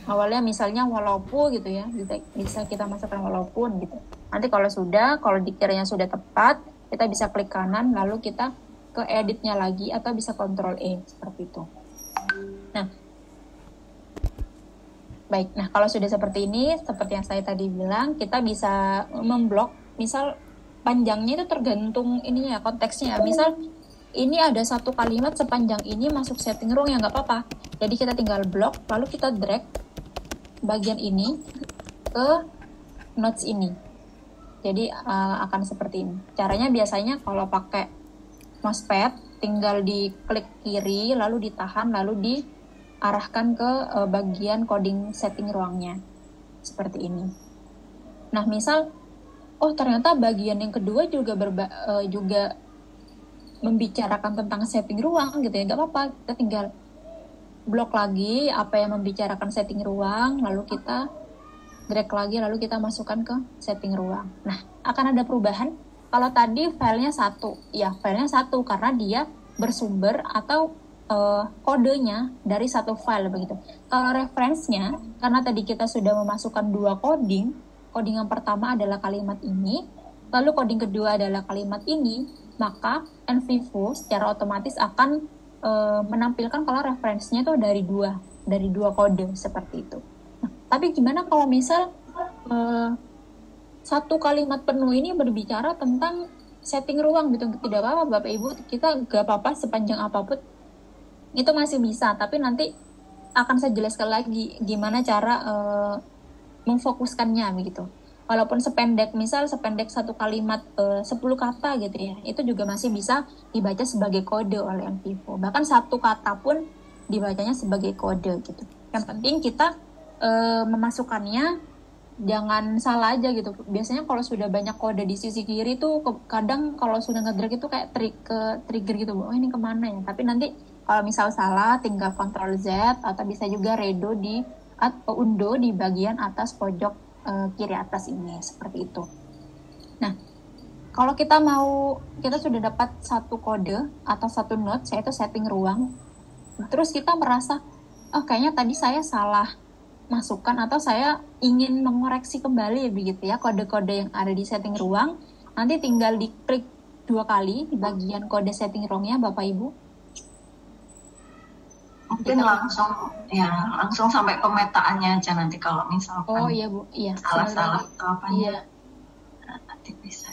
Speaker 4: awalnya misalnya walaupun gitu ya, bisa kita masukkan walaupun gitu. Nanti kalau dikiranya sudah tepat, kita bisa klik kanan lalu kita ke editnya lagi atau bisa Ctrl E seperti itu. Nah, baik. Nah, kalau sudah seperti ini, seperti yang saya tadi bilang, kita bisa memblok. Misal panjangnya itu tergantung ininya konteksnya. Misal ini ada satu kalimat sepanjang ini masuk setting ruang ya nggak apa-apa. Jadi kita tinggal blok, lalu kita drag bagian ini ke notes ini. Jadi akan seperti ini. Caranya biasanya kalau pakai mousepad, tinggal diklik kiri, lalu ditahan, lalu diarahkan ke bagian coding setting ruangnya. Seperti ini. Nah, misal, ternyata bagian yang kedua juga membicarakan tentang setting ruang gitu ya, nggak apa-apa, kita tinggal blok lagi apa yang membicarakan setting ruang, lalu kita drag lagi, lalu kita masukkan ke setting ruang. Nah, akan ada perubahan. Kalau tadi filenya satu karena dia bersumber atau kodenya dari satu file begitu. Kalau referensinya, karena tadi kita sudah memasukkan 2 coding yang pertama adalah kalimat ini, lalu coding kedua adalah kalimat ini, maka NVivo secara otomatis akan menampilkan kalau referensinya itu dari dua kode seperti itu. Nah, tapi gimana kalau misal satu kalimat penuh ini berbicara tentang setting ruang gitu, tidak apa-apa Bapak Ibu, kita gak apa-apa sepanjang apapun itu masih bisa, tapi nanti akan saya jelaskan lagi gimana cara memfokuskannya begitu. Walaupun sependek satu kalimat 10 kata gitu ya, itu juga masih bisa dibaca sebagai kode oleh MVivo. Bahkan satu kata pun dibacanya sebagai kode gitu. Yang penting kita memasukkannya jangan salah aja gitu. Biasanya kalau sudah banyak kode di sisi kiri tuh kadang kalau sudah ngedrag itu kayak trigger gitu, oh ini kemana ya. Tapi nanti kalau misal salah tinggal Ctrl Z atau bisa juga undo di bagian atas pojok kiri atas ini, seperti itu. Nah, kalau kita sudah dapat satu kode atau satu note, yaitu setting ruang, terus kita merasa, kayaknya tadi saya salah masukkan atau saya ingin mengoreksi kembali begitu ya kode-kode yang ada di setting ruang, nanti tinggal diklik 2 kali di bagian kode setting ruangnya Bapak Ibu.
Speaker 1: Mungkin langsung sampai pemetaannya aja nanti kalau misalkan.
Speaker 4: Oh iya Bu, iya.
Speaker 1: Salah-salah atau apa
Speaker 4: iya.
Speaker 1: Nanti bisa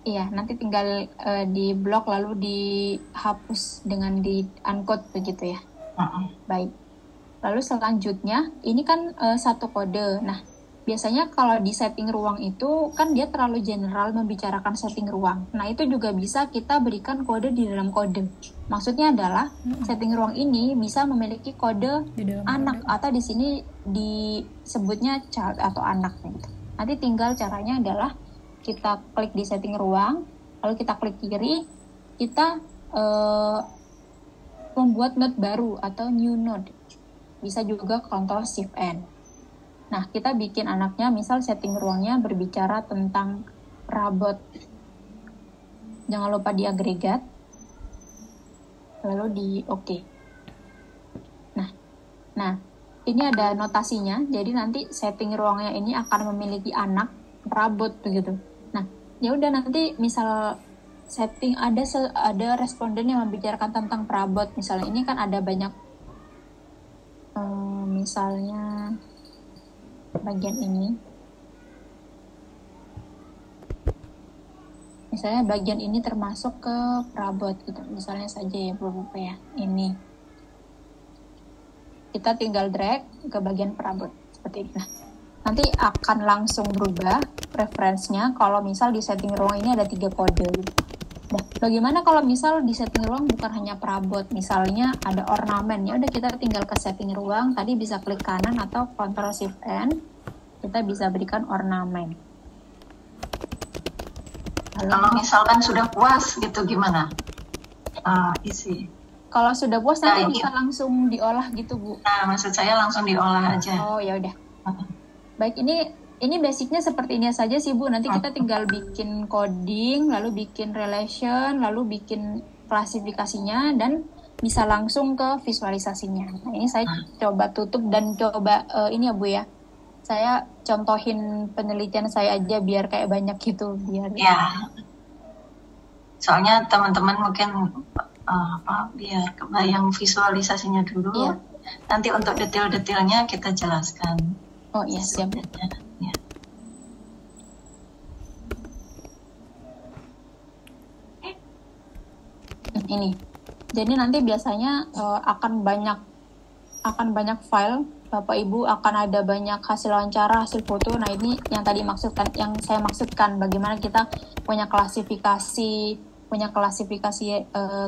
Speaker 4: Iya, nanti tinggal di blok lalu dihapus dengan di uncode begitu ya. Baik. Lalu selanjutnya, ini kan satu kode. Nah, biasanya kalau di setting ruang itu kan dia terlalu general membicarakan setting ruang. Nah, itu juga bisa kita berikan kode di dalam kode. Maksudnya adalah setting ruang ini bisa memiliki kode anak atau di sini disebutnya child atau anak gitu. Nanti tinggal caranya adalah kita klik di setting ruang, lalu kita klik kiri, kita membuat node baru atau new node. Bisa juga Ctrl Shift N. Nah, kita bikin anaknya, misal setting ruangnya berbicara tentang perabot. Jangan lupa di agregat, lalu di OK. Nah, ini ada notasinya, jadi nanti setting ruangnya ini akan memiliki anak perabot begitu. Nah, ya udah nanti misal setting ada responden yang membicarakan tentang perabot, misalnya ini kan ada banyak, misalnya bagian ini, misalnya bagian ini termasuk ke perabot gitu, misalnya saja ya Bapak ya, ini kita tinggal drag ke bagian perabot seperti ini. Nah, nanti akan langsung berubah referensinya kalau misal di setting ruang ini ada 3 kode gitu. Nah, bagaimana kalau misal di setting ruang bukan hanya perabot, misalnya ada ornamen, ya udah kita tinggal ke setting ruang, tadi bisa klik kanan atau Ctrl Shift N, kita bisa berikan ornamen.
Speaker 1: Kalau misalkan sudah puas gitu gimana? Isi.
Speaker 4: Kalau sudah puas nanti bisa langsung diolah gitu Bu.
Speaker 1: Nah, maksud saya langsung diolah aja.
Speaker 4: Oh ya udah. Baik, ini basicnya seperti ini saja sih Bu. Nanti kita tinggal bikin coding, lalu bikin relation, lalu bikin klasifikasinya, dan bisa langsung ke visualisasinya. Nah, ini saya coba tutup dan coba ini ya Bu ya. Saya contohin penelitian saya aja biar kayak banyak gitu biar.
Speaker 1: Ya. Soalnya teman-teman mungkin biar kebayang visualisasinya dulu.
Speaker 4: Iya.
Speaker 1: Nanti untuk detail-detailnya kita jelaskan.
Speaker 4: Oh iya, siap.
Speaker 1: Ya.
Speaker 4: Ini. Jadi nanti biasanya akan banyak file, Bapak Ibu akan ada banyak hasil wawancara, hasil foto. Nah, ini yang saya maksudkan bagaimana kita punya klasifikasi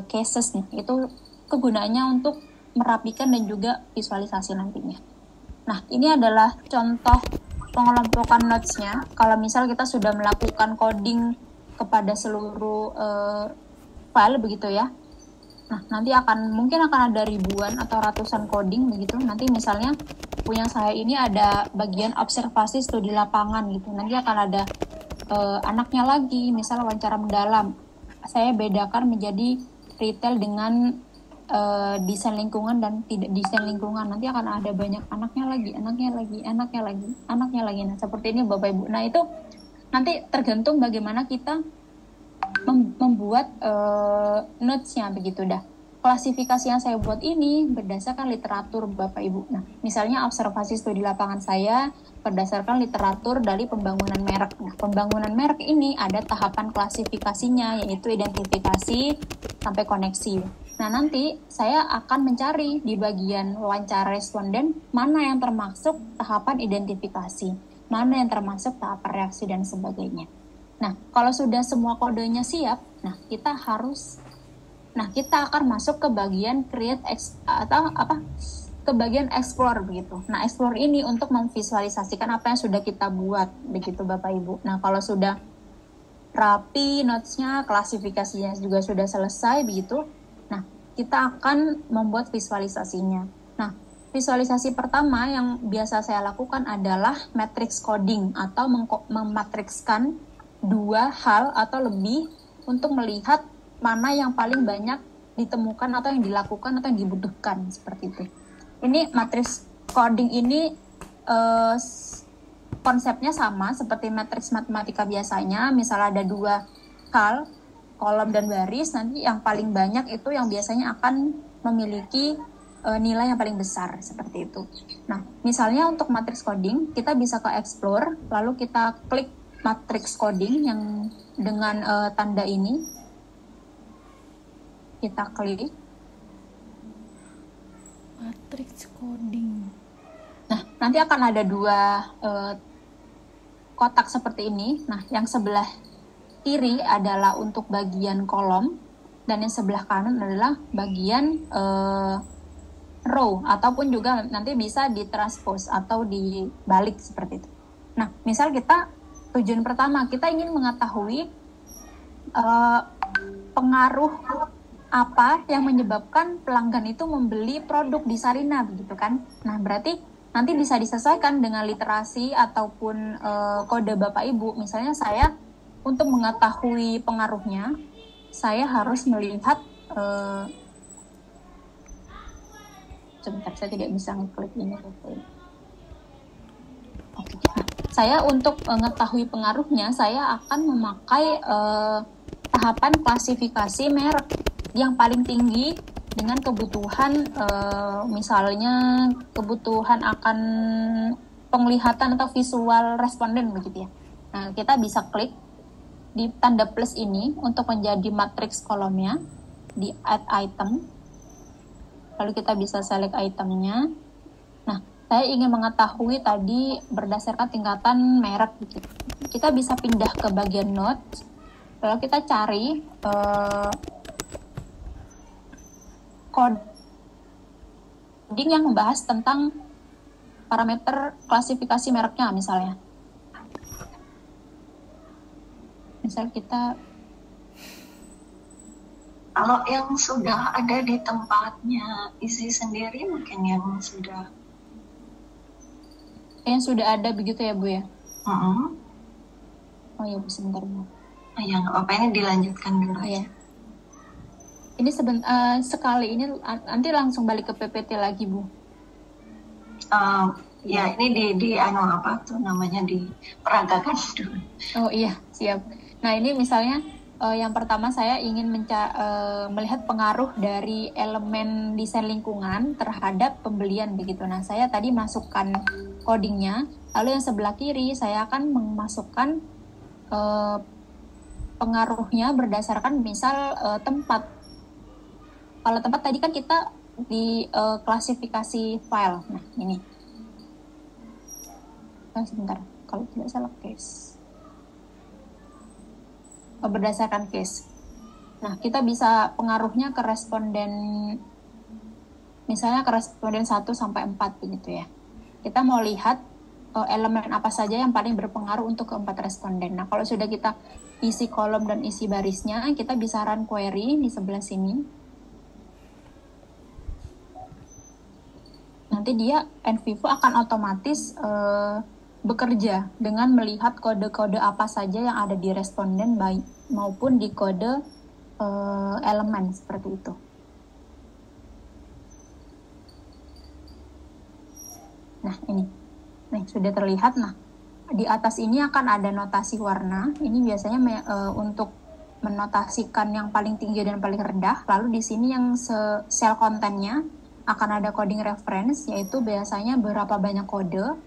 Speaker 4: cases nih. Itu kegunaannya untuk merapikan dan juga visualisasi nantinya. Nah, ini adalah contoh pengelompokan notes-nya. Kalau misal kita sudah melakukan coding kepada seluruh file begitu ya. Nah, nanti mungkin akan ada ribuan atau ratusan coding begitu. Nanti misalnya punya saya ini ada bagian observasi studi lapangan gitu. Nanti akan ada anaknya lagi, misal wawancara mendalam. Saya bedakan menjadi retail dengan desain lingkungan dan tidak desain lingkungan. Nanti akan ada banyak anaknya lagi. Nah, seperti ini Bapak Ibu. Nah, itu nanti tergantung bagaimana kita membuat notes-nya begitu dah. klasifikasi yang saya buat ini berdasarkan literatur Bapak Ibu. Nah, misalnya observasi studi lapangan saya berdasarkan literatur dari pembangunan merek. Nah, pembangunan merek ini ada tahapan klasifikasinya, yaitu identifikasi sampai koneksi. Nah, nanti saya akan mencari di bagian wawancara responden mana yang termasuk tahapan identifikasi, mana yang termasuk tahapan reaksi dan sebagainya. Nah, kalau sudah semua kodenya siap, kita akan masuk ke bagian ke bagian explore begitu. Nah, explore ini untuk memvisualisasikan apa yang sudah kita buat begitu Bapak Ibu. Nah, kalau sudah rapi notes-nya, klasifikasinya juga sudah selesai begitu. Nah, kita akan membuat visualisasinya. Nah, visualisasi pertama yang biasa saya lakukan adalah matrix coding atau mematrikskan dua hal atau lebih untuk melihat mana yang paling banyak ditemukan atau yang dilakukan atau yang dibutuhkan seperti itu. Ini matriks coding ini konsepnya sama seperti matriks matematika biasanya. Misal ada dua hal, kolom dan baris, nanti yang paling banyak itu yang biasanya akan memiliki nilai yang paling besar seperti itu. Nah, misalnya untuk matriks coding, kita bisa ke explore, lalu kita klik matriks coding yang dengan tanda ini. Kita klik
Speaker 6: matrix coding.
Speaker 4: Nah, nanti akan ada dua kotak seperti ini. Nah, yang sebelah kiri adalah untuk bagian kolom dan yang sebelah kanan adalah bagian row ataupun juga nanti bisa ditranspose atau dibalik seperti itu. Nah, misal tujuan pertama kita ingin mengetahui pengaruh apa yang menyebabkan pelanggan itu membeli produk di Sarina begitu kan. Nah, berarti nanti bisa disesuaikan dengan literasi ataupun kode Bapak Ibu. Misalnya saya untuk mengetahui pengaruhnya, saya harus melihat sebentar, saya tidak bisa ngeklik ini. Oke. Nah, saya untuk mengetahui pengaruhnya, saya akan memakai tahapan klasifikasi merek yang paling tinggi dengan kebutuhan misalnya kebutuhan akan penglihatan atau visual responden begitu ya. Nah, kita bisa klik di tanda plus ini untuk menjadi matriks kolomnya di add item. Lalu kita bisa select itemnya. Nah, saya ingin mengetahui tadi berdasarkan tingkatan merek begitu. Kita bisa pindah ke bagian notes. Lalu kita cari coding yang membahas tentang parameter klasifikasi mereknya misalnya. Misal kita
Speaker 1: kalau yang sudah ada di tempatnya isi sendiri mungkin yang sudah
Speaker 4: ada begitu ya Bu ya. Oh ya Bu, sebentar Bu.
Speaker 1: Ya nggak apa-apa, ini dilanjutkan dulu ya.
Speaker 4: Ini sekali ini nanti langsung balik ke PPT lagi Bu.
Speaker 1: Ya ini di apa tuh namanya diperagakan dulu.
Speaker 4: Oh iya, siap. Nah, ini misalnya yang pertama saya ingin melihat pengaruh dari elemen desain lingkungan terhadap pembelian begitu. Nah, saya tadi masukkan codingnya, lalu yang sebelah kiri saya akan memasukkan pengaruhnya berdasarkan misal tempat. Kalau tempat tadi kan kita di klasifikasi file. Nah, ini. Sebentar, kalau tidak salah case. Berdasarkan case. Nah, kita bisa pengaruhnya ke responden, misalnya ke responden 1 sampai 4 begitu ya. Kita mau lihat elemen apa saja yang paling berpengaruh untuk keempat responden. Nah, kalau sudah kita isi kolom dan isi barisnya, kita bisa run query di sebelah sini. Nanti dia NVivo akan otomatis bekerja dengan melihat kode-kode apa saja yang ada di responden maupun di kode elemen seperti itu. Nah, ini sudah terlihat. Nah, di atas ini akan ada notasi warna. Ini biasanya untuk menotasikan yang paling tinggi dan paling rendah. Lalu di sini yang cell content-nya akan ada coding reference, yaitu biasanya berapa banyak kode.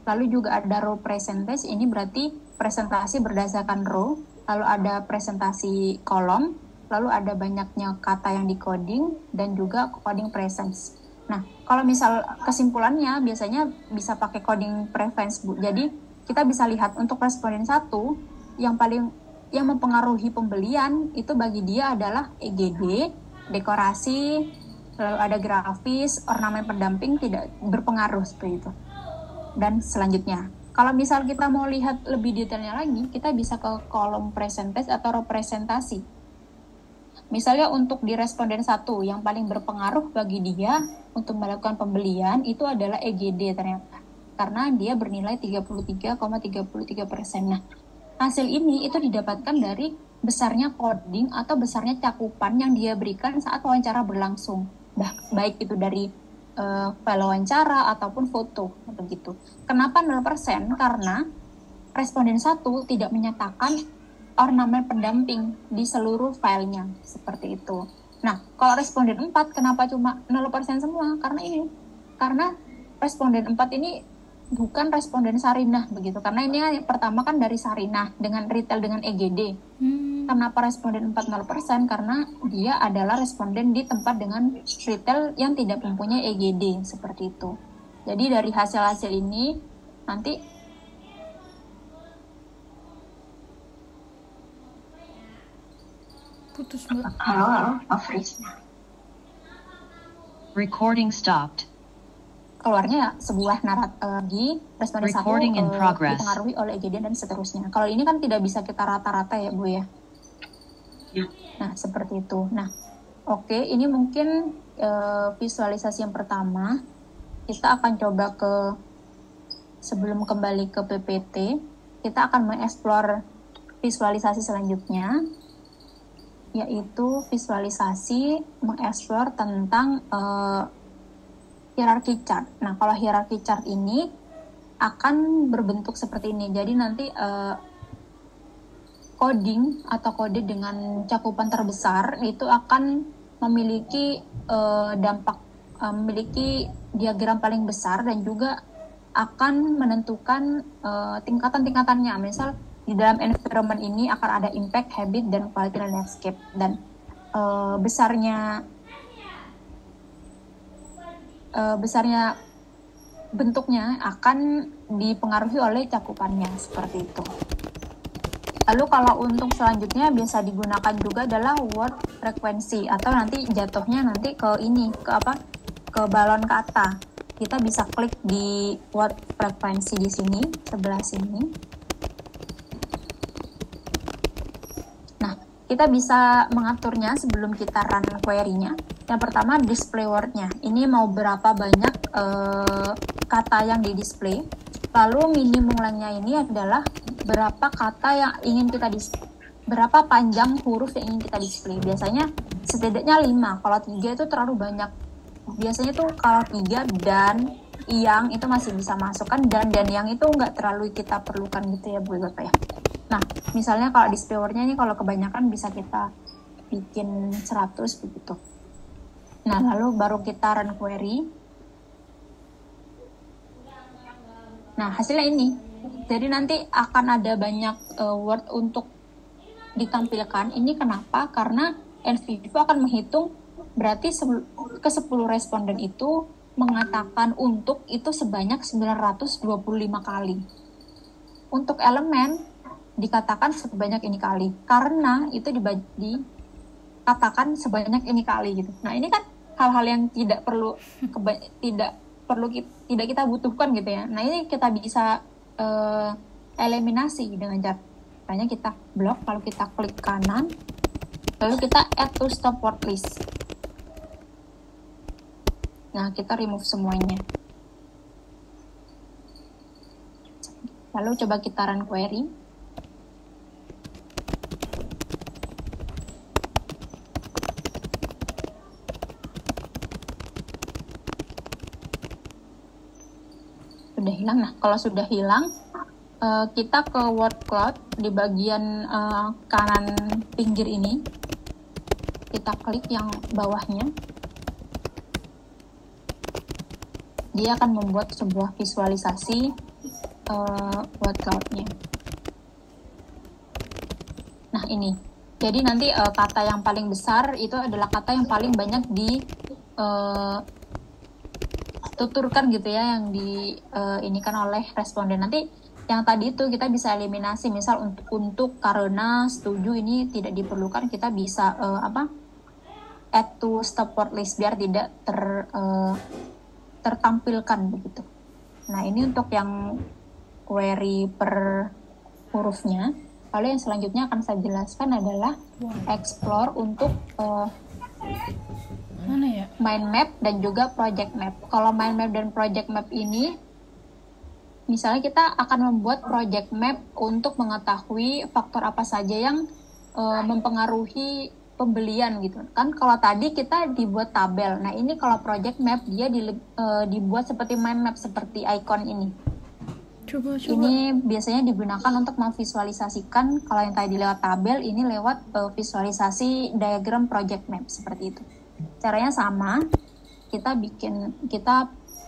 Speaker 4: Lalu juga ada row percentage, ini berarti presentasi berdasarkan row. Lalu ada presentasi kolom, lalu ada banyaknya kata yang di-coding, dan juga coding presence. Nah, kalau misal kesimpulannya biasanya bisa pakai coding preference, Bu. Jadi kita bisa lihat untuk responden 1 yang mempengaruhi pembelian itu bagi dia adalah EGD, dekorasi, lalu ada grafis, ornamen pendamping tidak berpengaruh seperti itu. Dan selanjutnya, kalau misal kita mau lihat lebih detailnya lagi, kita bisa ke kolom percentage atau representasi. Misalnya untuk di responden 1 yang paling berpengaruh bagi dia untuk melakukan pembelian itu adalah EGD ternyata. Karena dia bernilai 33,33%. Nah, hasil ini itu didapatkan dari besarnya coding atau besarnya cakupan yang dia berikan saat wawancara berlangsung. Baik itu dari file wawancara ataupun foto begitu. Kenapa 0%? Karena responden 1 tidak menyatakan ornamen pendamping di seluruh filenya, seperti itu. Nah, kalau responden 4, kenapa cuma 0% semua? Karena responden 4 ini bukan responden Sarinah, begitu. Karena ini kan pertama kan dari Sarinah, dengan retail dengan EGD. Kenapa responden 4 0%? Karena dia adalah responden di tempat dengan retail yang tidak mempunyai EGD, seperti itu. Jadi dari hasil-hasil ini, nanti
Speaker 6: Putus, Mbak.
Speaker 1: Halo, Pak Fris.
Speaker 7: Recording stopped.
Speaker 4: keluarnya sebuah narasi responden 1 dipengaruhi oleh EGD dan seterusnya. Kalau ini kan tidak bisa kita rata-rata ya, Bu ya. Nah, seperti itu. Nah, oke, ini mungkin visualisasi yang pertama. Kita akan coba sebelum kembali ke PPT, kita akan mengeksplor visualisasi selanjutnya, yaitu visualisasi mengeksplor tentang hierarchy chart. Nah, kalau hierarchy chart ini akan berbentuk seperti ini. Jadi nanti coding atau kode dengan cakupan terbesar itu akan memiliki memiliki diagram paling besar dan juga akan menentukan tingkatan-tingkatannya. Misal di dalam environment ini akan ada impact, habit, dan quality landscape. Dan besarnya bentuknya akan dipengaruhi oleh cakupannya, seperti itu. Lalu kalau untuk selanjutnya biasa digunakan juga adalah word frekuensi, atau nanti jatuhnya nanti ke balon kata. Kita bisa klik di word frekuensi di sini, sebelah sini. Nah, kita bisa mengaturnya sebelum kita run query-nya. Yang pertama, display word-nya. Ini mau berapa banyak kata yang di-display. Lalu minimum length-nya ini adalah berapa kata yang ingin kita display. Berapa panjang huruf yang ingin kita display. Biasanya setidaknya 5. Kalau 3 itu terlalu banyak. Biasanya tuh kalau 3 dan yang itu masih bisa masukkan, dan yang itu nggak terlalu kita perlukan gitu ya Bu Bapak ya. Nah, misalnya kalau display word-nya ini kalau kebanyakan bisa kita bikin 100 begitu. Nah, lalu baru kita run query. Nah, hasilnya ini. Jadi nanti akan ada banyak word untuk ditampilkan. Ini kenapa? Karena NVivo akan menghitung berarti ke 10 responden itu mengatakan untuk itu sebanyak 925 kali. Untuk elemen dikatakan sebanyak ini kali. Karena itu dikatakan sebanyak ini kali gitu. Nah, ini kan hal-hal yang tidak kita butuhkan gitu ya. Nah, ini kita bisa eliminasi dengan caranya kita blok, lalu kita klik kanan, lalu kita add to stop word list. Nah, kita remove semuanya. Lalu coba kita run query. Sudah hilang. Nah, kalau sudah hilang, kita ke word cloud di bagian kanan pinggir ini. Kita klik yang bawahnya. Dia akan membuat sebuah visualisasi word cloud-nya. Nah ini. Jadi nanti kata yang paling besar itu adalah kata yang paling banyak tuturkan gitu ya, yang inikan oleh responden. Nanti yang tadi itu kita bisa eliminasi, misal untuk karena setuju ini tidak diperlukan, kita bisa add to stop word list biar tidak tertampilkan begitu. Nah ini untuk yang query per hurufnya. Lalu yang selanjutnya akan saya jelaskan adalah explore untuk mind map dan juga project map. Kalau mind map dan project map ini, misalnya kita akan membuat project map untuk mengetahui faktor apa saja yang mempengaruhi pembelian gitu. Kan kalau tadi kita dibuat tabel. Nah ini kalau project map dia dibuat seperti mind map, seperti icon ini.
Speaker 6: Coba.
Speaker 4: Ini biasanya digunakan untuk memvisualisasikan, kalau yang tadi lewat tabel, ini lewat visualisasi diagram project map seperti itu. Caranya sama, kita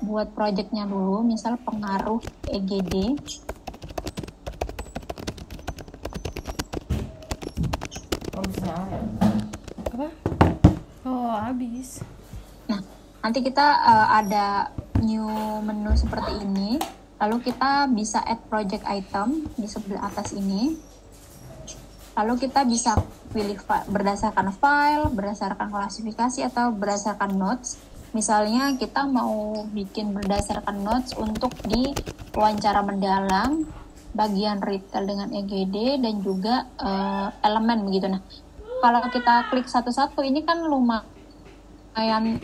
Speaker 4: buat projectnya dulu, misal pengaruh EGD.
Speaker 6: Apa? Oh, habis.
Speaker 4: Nah, nanti kita ada new menu seperti ini. Lalu kita bisa add project item di sebelah atas ini. Lalu kita bisa pilih berdasarkan file, berdasarkan klasifikasi, atau berdasarkan notes. Misalnya kita mau bikin berdasarkan notes untuk di wawancara mendalam, bagian retail dengan EGD, dan juga elemen begitu. Nah, kalau kita klik satu-satu ini kan lumayan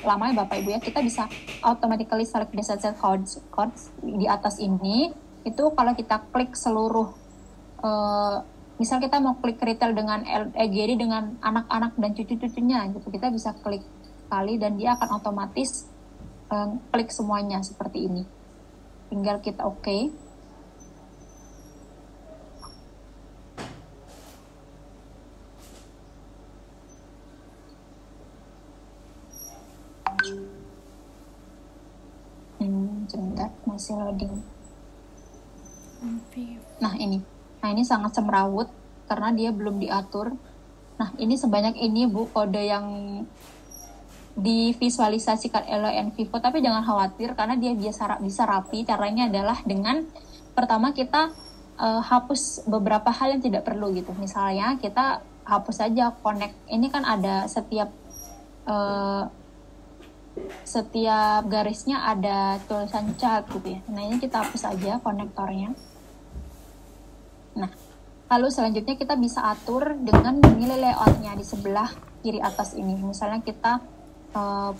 Speaker 4: lama ya Bapak Ibu ya. Kita bisa automatically select the set codes di atas ini. Itu kalau kita klik seluruh, misal kita mau klik retail dengan EGD dengan anak-anak dan cucu-cucunya gitu, kita bisa klik kali dan dia akan otomatis klik semuanya seperti ini. Tinggal kita oke. Sebentar, masih loading. Nah ini sangat semrawut karena dia belum diatur. Nah ini sebanyak ini Bu kode yang divisualisasikan oleh NVivo, tapi jangan khawatir karena dia bisa rapi. Caranya adalah dengan pertama kita hapus beberapa hal yang tidak perlu gitu. Misalnya kita hapus saja connect. Ini kan ada setiap garisnya ada tulisan cat gitu ya. Nah ini kita hapus aja konektornya. Nah lalu selanjutnya kita bisa atur dengan memilih layoutnya di sebelah kiri atas ini. Misalnya kita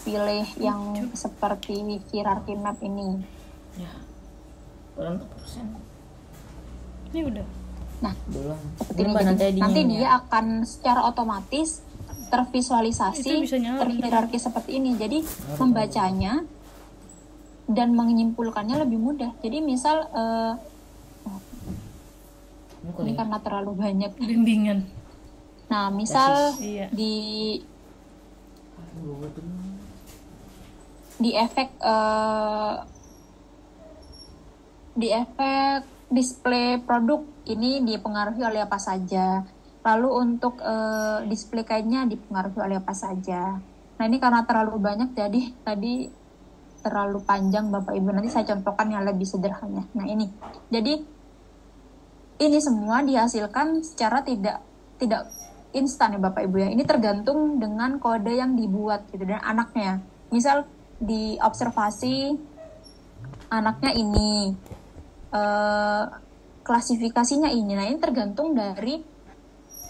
Speaker 4: pilih yang seperti hierarchy map ini.
Speaker 5: Ya. Berapa persen?
Speaker 6: Ini udah.
Speaker 4: Nah,
Speaker 5: Belum.
Speaker 4: seperti ini. Nanti dia akan secara otomatis tervisualisasi, terhierarki seperti ini. Jadi membacanya dan menyimpulkannya lebih mudah. Jadi misal ini karena terlalu banyak
Speaker 6: bimbingan.
Speaker 4: Nah, misal di efek display produk ini dipengaruhi oleh apa saja. Lalu untuk display kainnya dipengaruhi oleh apa saja. Nah ini karena terlalu banyak jadi tadi terlalu panjang Bapak Ibu. Nanti saya contohkan yang lebih sederhana. Nah ini, jadi ini semua dihasilkan secara tidak instan ya Bapak Ibu ya. Ini tergantung dengan kode yang dibuat gitu dan anaknya. Misal di observasi anaknya ini, klasifikasinya ini. Nah ini tergantung dari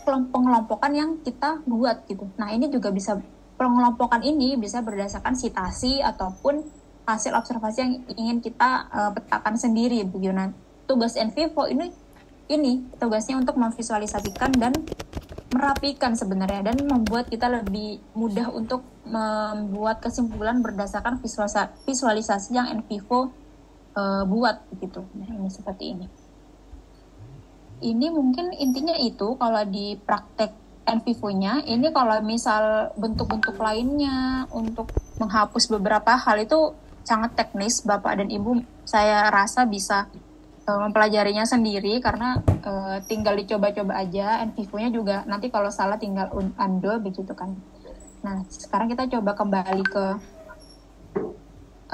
Speaker 4: pengelompokan yang kita buat gitu. Nah ini juga bisa, pengelompokan ini bisa berdasarkan citasi ataupun hasil observasi yang ingin kita petakan sendiri begitu. Nah tugas NVivo ini tugasnya untuk memvisualisasikan dan merapikan sebenarnya dan membuat kita lebih mudah untuk membuat kesimpulan berdasarkan visualisasi yang NVivo buat begitu. Nah ini seperti ini. ini mungkin intinya itu kalau di praktek NVivo-nya, ini kalau misal bentuk-bentuk lainnya untuk menghapus beberapa hal itu sangat teknis, Bapak dan Ibu saya rasa bisa mempelajarinya sendiri karena tinggal dicoba-coba aja. NVivo-nya juga nanti kalau salah tinggal undo begitu kan. Nah, sekarang kita coba kembali ke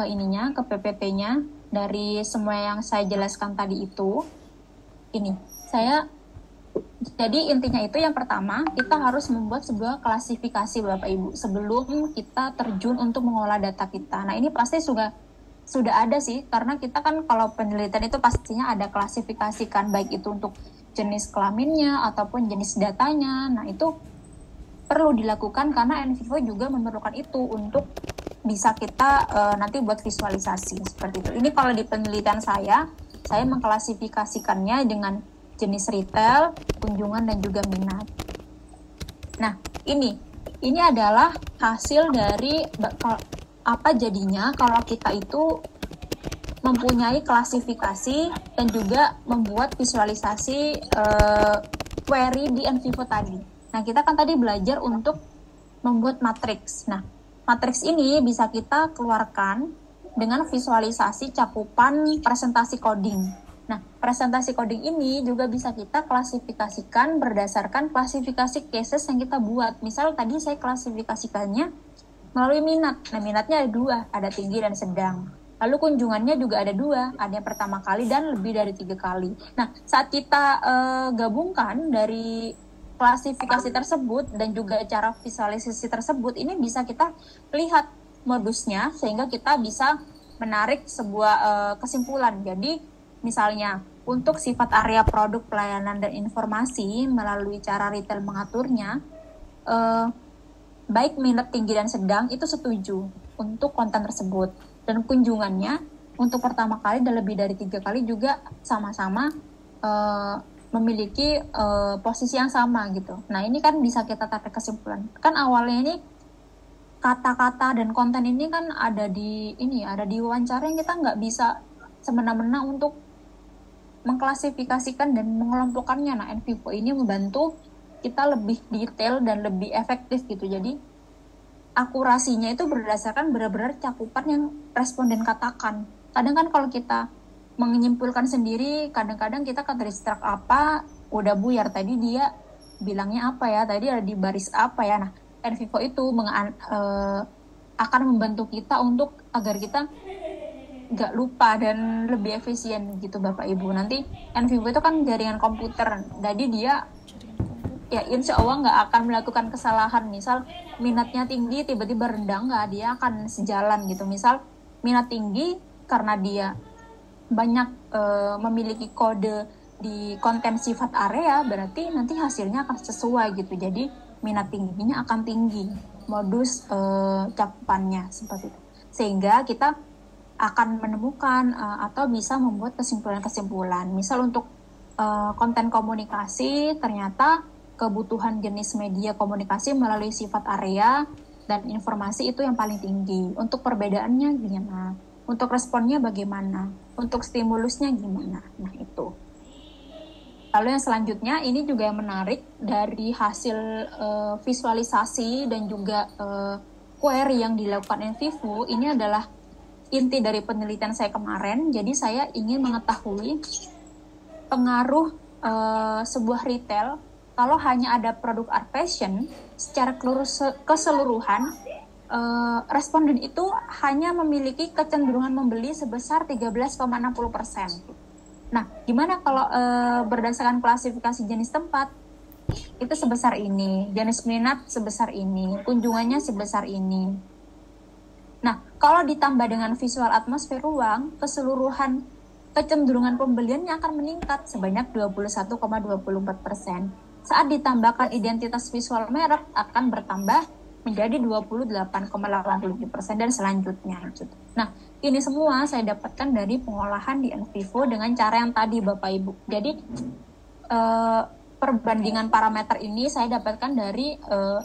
Speaker 4: ke PPT-nya. Dari semua yang saya jelaskan tadi itu, jadi intinya itu yang pertama, kita harus membuat sebuah klasifikasi Bapak Ibu sebelum kita terjun untuk mengolah data kita. Nah, ini pasti sudah ada sih, karena kita kan kalau penelitian itu pastinya ada klasifikasikan, baik itu untuk jenis kelaminnya ataupun jenis datanya. Nah, itu perlu dilakukan karena NVivo juga memerlukan itu untuk bisa kita nanti buat visualisasi seperti itu. Ini kalau di penelitian saya mengklasifikasikannya dengan jenis retail, kunjungan, dan juga minat. Nah, ini adalah hasil dari apa jadinya kalau kita itu mempunyai klasifikasi dan juga membuat visualisasi query di NVivo tadi. Nah, kita kan tadi belajar untuk membuat matriks. Nah, matriks ini bisa kita keluarkan dengan visualisasi cakupan presentasi coding. Nah, presentasi coding ini juga bisa kita klasifikasikan berdasarkan klasifikasi cases yang kita buat. Misal tadi saya klasifikasikannya melalui minat. Nah, minatnya ada 2, ada tinggi dan sedang. Lalu kunjungannya juga ada 2, ada yang pertama kali dan lebih dari 3 kali. Nah, saat kita gabungkan dari klasifikasi tersebut dan juga cara visualisasi tersebut, ini bisa kita lihat modusnya sehingga kita bisa menarik sebuah kesimpulan. Jadi misalnya untuk sifat area produk, pelayanan, dan informasi melalui cara retail mengaturnya, baik minat, tinggi, dan sedang itu setuju untuk konten tersebut. Dan kunjungannya untuk pertama kali dan lebih dari 3 kali juga sama-sama memiliki posisi yang sama gitu. Nah, ini kan bisa kita tarik kesimpulan. Kan awalnya ini kata-kata dan konten ini kan ada di wawancara yang kita nggak bisa semena-mena untuk mengklasifikasikan dan mengelompokkannya. Nah, NVivo ini membantu kita lebih detail dan lebih efektif gitu. Jadi akurasinya itu berdasarkan benar-benar cakupan yang responden katakan. Kadang kan kalau kita menyimpulkan sendiri, kadang-kadang kita keterdistract apa, udah buyar tadi dia bilangnya apa ya, tadi ada di baris apa ya. Nah, NVivo itu akan membantu kita untuk agar kita nggak lupa dan lebih efisien gitu Bapak Ibu. Nanti NVivo itu kan jaringan komputer, jadi dia ya insya Allah nggak akan melakukan kesalahan. Misal minatnya tinggi tiba-tiba rendah, nggak, dia akan sejalan gitu. Misal minat tinggi karena dia banyak memiliki kode di konten sifat area, berarti nanti hasilnya akan sesuai gitu. Jadi minat tingginya akan tinggi, modus cakupannya seperti itu. Sehingga kita akan menemukan atau bisa membuat kesimpulan-kesimpulan. Misal untuk konten komunikasi, ternyata kebutuhan jenis media komunikasi melalui sifat area dan informasi itu yang paling tinggi. Untuk perbedaannya gimana? Untuk responnya bagaimana? Untuk stimulusnya gimana? Nah, itu. Lalu yang selanjutnya, ini juga yang menarik dari hasil visualisasi dan juga query yang dilakukan NVivo, ini adalah inti dari penelitian saya kemarin. Jadi saya ingin mengetahui pengaruh sebuah retail kalau hanya ada produk art fashion secara keseluruhan. Responden itu hanya memiliki kecenderungan membeli sebesar 13,60%. Nah, gimana kalau berdasarkan klasifikasi jenis tempat? Itu sebesar ini, jenis minat sebesar ini, kunjungannya sebesar ini. Nah, kalau ditambah dengan visual atmosfer ruang, keseluruhan kecenderungan pembeliannya akan meningkat sebanyak 21,24%. Saat ditambahkan identitas visual merek akan bertambah menjadi 28,87% dan selanjutnya. Nah, ini semua saya dapatkan dari pengolahan di NVivo dengan cara yang tadi Bapak Ibu. Jadi perbandingan parameter ini saya dapatkan dari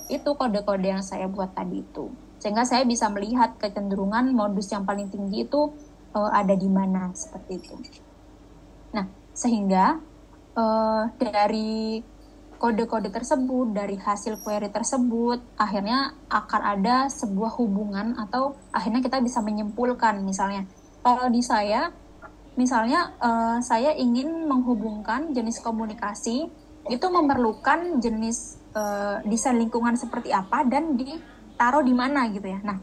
Speaker 4: itu kode-kode yang saya buat tadi itu. Sehingga saya bisa melihat kecenderungan modus yang paling tinggi itu ada di mana seperti itu. Nah, sehingga dari kode-kode tersebut, dari hasil query tersebut, akhirnya akan ada sebuah hubungan atau akhirnya kita bisa menyimpulkan. Misalnya, kalau di saya, misalnya saya ingin menghubungkan jenis komunikasi, itu memerlukan jenis desain lingkungan seperti apa dan ditaruh di mana gitu ya. Nah,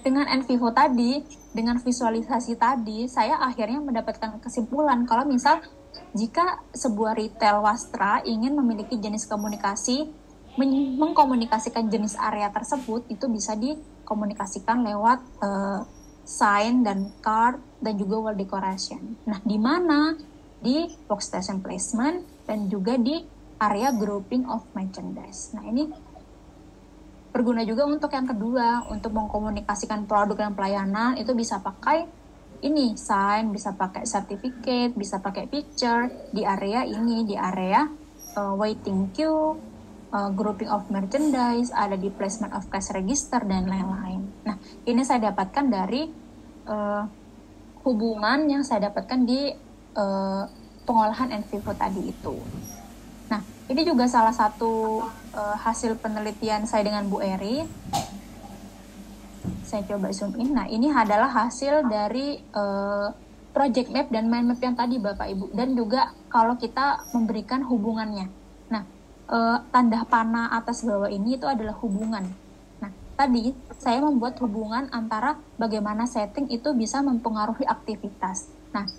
Speaker 4: dengan NVivo tadi, dengan visualisasi tadi, saya akhirnya mendapatkan kesimpulan kalau misal jika sebuah retail wastra ingin memiliki jenis komunikasi, mengkomunikasikan jenis area tersebut, itu bisa dikomunikasikan lewat sign dan card dan juga wall decoration. Nah, di mana? Di workstation placement dan juga di area grouping of merchandise. Nah, ini berguna juga untuk yang kedua, untuk mengkomunikasikan produk dan pelayanan, itu bisa pakai ini, sign, bisa pakai certificate, bisa pakai picture, di area ini, di area waiting queue, grouping of merchandise, ada di placement of cash register, dan lain-lain. Nah, ini saya dapatkan dari hubungan yang saya dapatkan di pengolahan NVivo tadi itu. Nah, ini juga salah satu hasil penelitian saya dengan Bu Eri. Saya coba zoom in. Nah, ini adalah hasil dari project map dan mind map yang tadi Bapak Ibu. Dan juga kalau kita memberikan hubungannya. Nah, tanda panah atas bawah ini itu adalah hubungan. Nah, tadi saya membuat hubungan antara bagaimana setting itu bisa mempengaruhi aktivitas. Nah,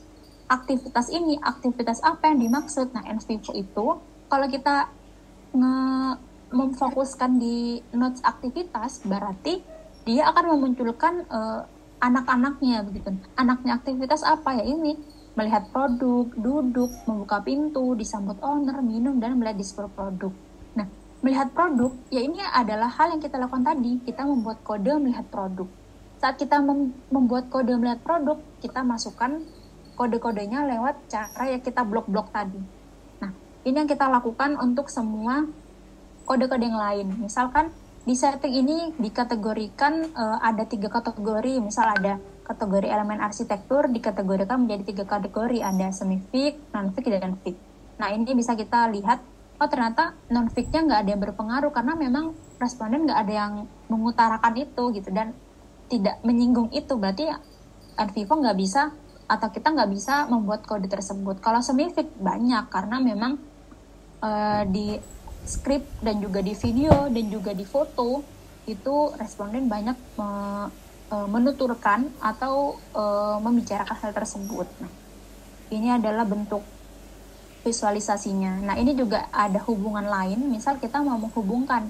Speaker 4: aktivitas ini, aktivitas apa yang dimaksud? Nah, NVivo itu, kalau kita memfokuskan di notes aktivitas, berarti dia akan memunculkan anak-anaknya begitu. Anaknya aktivitas apa ya ini? Melihat produk, duduk, membuka pintu, disambut owner, minum, dan melihat display produk. Nah, melihat produk, ya ini adalah hal yang kita lakukan tadi. Kita membuat kode melihat produk. Saat kita membuat kode melihat produk, kita masukkan kode-kodenya lewat cara yang kita blok-blok tadi. Ini yang kita lakukan untuk semua kode-kode yang lain. Misalkan di setting ini dikategorikan ada 3 kategori. Misal ada kategori elemen arsitektur, dikategorikan menjadi 3 kategori. Ada semi-fix, non-fix, dan fix. Nah, ini bisa kita lihat, oh ternyata non-fixnya nggak ada yang berpengaruh karena memang responden nggak ada yang mengutarakan itu gitu dan tidak menyinggung itu. Berarti NVivo nggak bisa atau kita nggak bisa membuat kode tersebut. Kalau semi-fix banyak karena memang di skrip dan juga di video dan juga di foto itu responden banyak menuturkan atau membicarakan hal tersebut. Nah, ini adalah bentuk visualisasinya. Nah, ini juga ada hubungan lain. Misal kita mau menghubungkan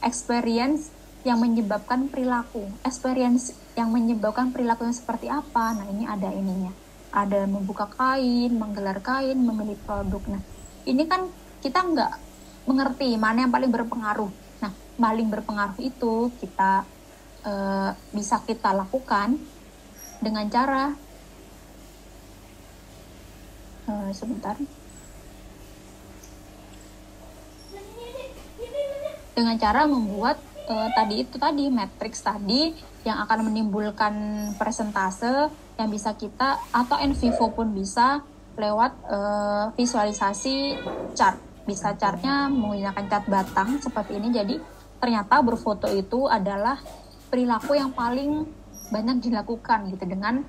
Speaker 4: experience yang menyebabkan perilaku. Experience yang menyebabkan perilaku yang seperti apa? Nah, ini ada ininya. Ada membuka kain, menggelar kain, memilih produk. Nah, ini kan kita nggak mengerti mana yang paling berpengaruh. Nah, paling berpengaruh itu kita bisa kita lakukan dengan cara dengan cara membuat tadi matriks tadi yang akan menimbulkan persentase yang bisa kita atau NVivo pun bisa lewat visualisasi chart. Bisa chartnya menggunakan chart batang seperti ini. Jadi ternyata berfoto itu adalah perilaku yang paling banyak dilakukan gitu dengan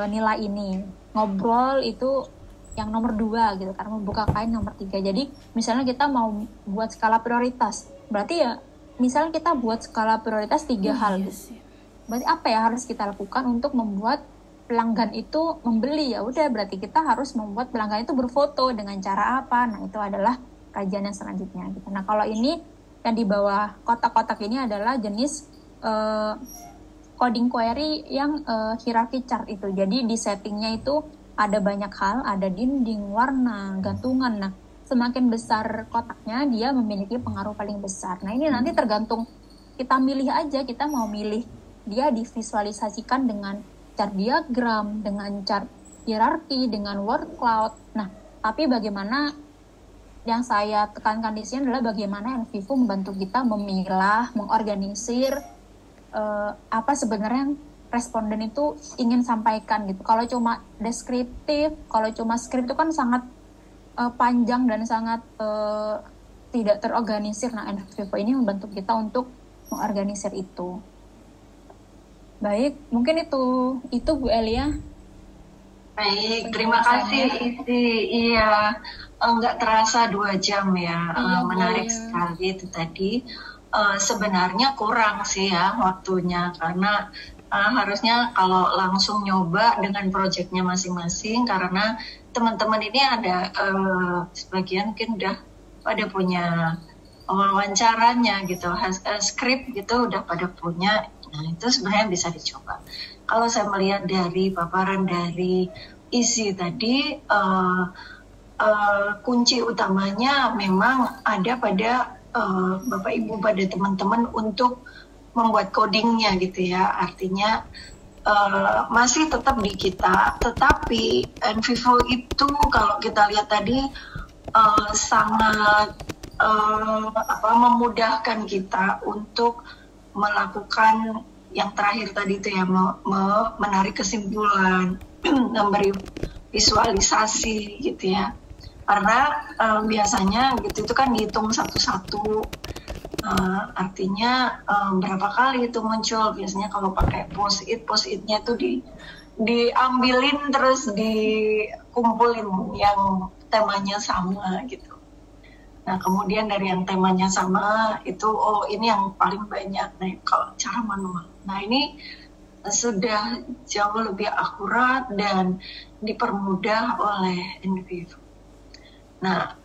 Speaker 4: nilai ini. Ngobrol itu yang nomor 2 gitu, karena membuka kain nomor 3. Jadi misalnya kita mau buat skala prioritas, berarti ya misalnya kita buat skala prioritas 3 hal gitu. Berarti apa ya harus kita lakukan untuk membuat pelanggan itu membeli? Ya udah, berarti kita harus membuat pelanggan itu berfoto dengan cara apa? Nah, itu adalah kajian yang selanjutnya gitu. Nah, kalau ini yang di bawah kotak-kotak ini adalah jenis coding query yang hierarchy chart itu. Jadi di settingnya itu ada banyak hal, ada dinding, warna, gantungan. Nah, semakin besar kotaknya, dia memiliki pengaruh paling besar. Nah, ini nanti tergantung kita milih aja, kita mau milih dia divisualisasikan dengan chart diagram, dengan chart hierarki, dengan word cloud. Nah, tapi bagaimana yang saya tekankan di sini adalah bagaimana NVivo membantu kita memilah, mengorganisir apa sebenarnya yang responden itu ingin sampaikan gitu. Kalau cuma deskriptif, kalau cuma skrip itu kan sangat panjang dan sangat tidak terorganisir. Nah, NVivo ini membantu kita untuk mengorganisir itu. Baik, mungkin itu Bu Elia.
Speaker 1: Baik, terima kasih Isi. Iya, nggak terasa 2 jam ya.
Speaker 4: Iya,
Speaker 1: menarik
Speaker 4: Bu.
Speaker 1: sekali itu tadi. Sebenarnya kurang sih ya waktunya, karena harusnya kalau langsung nyoba dengan proyeknya masing-masing, karena teman-teman ini ada sebagian mungkin udah pada punya wawancaranya gitu, skrip gitu udah pada punya. Nah, itu sebenarnya bisa dicoba. Kalau saya melihat dari paparan dari Isi tadi, kunci utamanya memang ada pada Bapak Ibu, pada teman-teman untuk membuat codingnya gitu ya. Artinya masih tetap di kita, tetapi NVivo itu kalau kita lihat tadi sangat memudahkan kita untuk melakukan yang terakhir tadi itu ya, menarik kesimpulan, memberi visualisasi gitu ya. Karena biasanya gitu itu kan dihitung satu-satu, artinya berapa kali itu muncul. Biasanya kalau pakai post-it-nya itu diambilin terus dikumpulin yang temanya sama gitu. Nah, kemudian dari yang temanya sama itu, ini yang paling banyak. Nah, kalau cara manual. Nah, ini sudah jauh lebih akurat dan dipermudah oleh NVivo. Nah,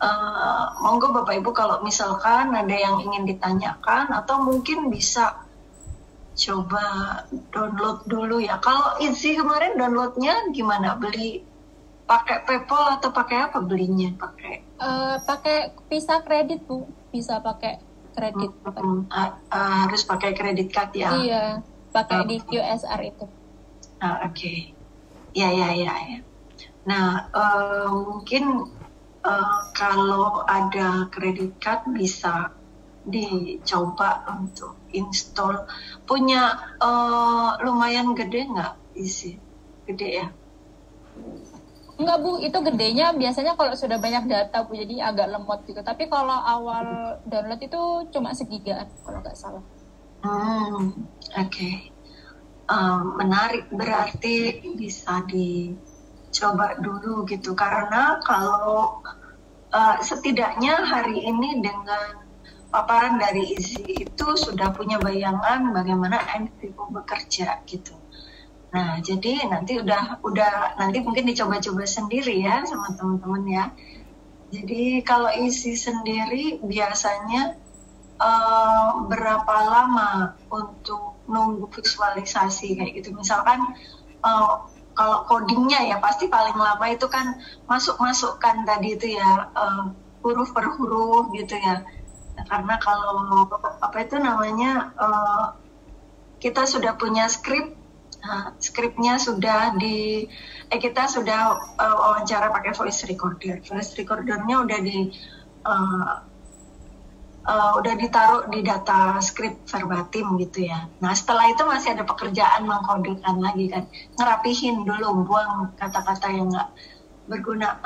Speaker 1: monggo Bapak Ibu kalau misalkan ada yang ingin ditanyakan atau mungkin bisa coba download dulu ya. Kalau Isi kemarin downloadnya gimana? Beli pakai PayPal atau pakai apa belinya?
Speaker 4: Pakai Visa kredit Bu, bisa pakai kredit.
Speaker 1: Harus pakai kredit card ya?
Speaker 4: Iya, pakai di QSR itu.
Speaker 1: Oke. Ya. Nah, mungkin kalau ada kredit card bisa dicoba untuk install. Punya lumayan gede nggak Isi? Gede ya?
Speaker 4: Enggak Bu, itu gedenya biasanya kalau sudah banyak data Bu, jadi agak lemot gitu. Tapi kalau awal download itu cuma segigaan kalau nggak salah.
Speaker 1: Oke. Menarik, berarti bisa dicoba dulu gitu. Karena kalau setidaknya hari ini dengan paparan dari Isi itu sudah punya bayangan bagaimana NVivo bekerja gitu. Nah, jadi nanti udah nanti mungkin dicoba-coba sendiri ya sama teman-teman ya. Jadi kalau Isi sendiri biasanya berapa lama untuk nunggu visualisasi kayak gitu. Misalkan kalau codingnya ya pasti paling lama itu kan masukkan tadi itu ya, huruf per huruf gitu ya. Nah, karena kalau kita sudah punya skrip. Nah, skripnya sudah kita sudah wawancara pakai voice recorder. Voice recordernya udah ditaruh di data skrip verbatim gitu ya. Nah, setelah itu masih ada pekerjaan mengkodekan lagi kan, ngerapihin dulu, buang kata-kata yang nggak berguna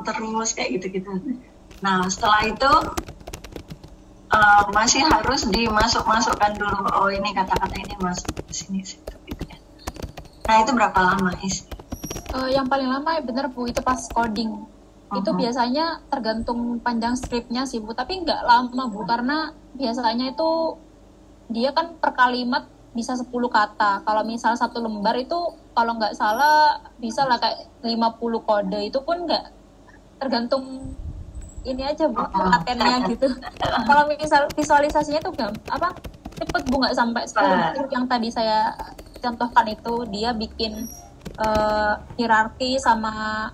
Speaker 1: terus kayak gitu-gitu. Nah, setelah itu masih harus dimasukkan dulu. Oh, ini kata-kata ini masuk ke sini situ gitu ya. Nah, itu berapa lama Is?
Speaker 4: Yang paling lama ya bener Bu, itu pas coding. Itu biasanya tergantung panjang skripnya sih Bu, tapi nggak lama Bu, karena biasanya itu dia kan per kalimat bisa 10 kata. Kalau misal satu lembar itu kalau nggak salah bisa lah kayak 50 kode, itu pun nggak, tergantung ini aja Bu, latennya gitu. Kalau misal visualisasinya tuh cepet Bu, nggak sampai 10 menit yang tadi saya contohkan itu. Dia bikin hierarki sama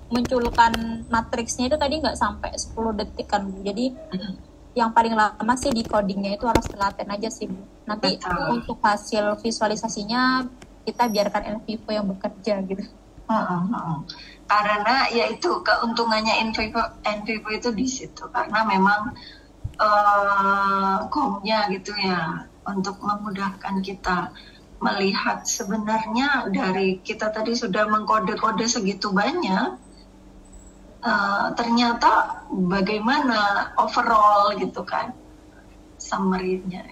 Speaker 4: munculkan matriksnya itu tadi nggak sampai 10 detik kan Bu. Jadi yang paling lama sih di codingnya itu harus telaten aja sih Bu. Nanti untuk hasil visualisasinya kita biarkan NVivo yang bekerja gitu.
Speaker 1: Karena ya itu keuntungannya NVivo itu di situ, karena memang GOM-nya gitu ya, untuk memudahkan kita melihat sebenarnya dari kita tadi sudah mengkode-kode segitu banyak, ternyata bagaimana overall gitu kan summary-nya.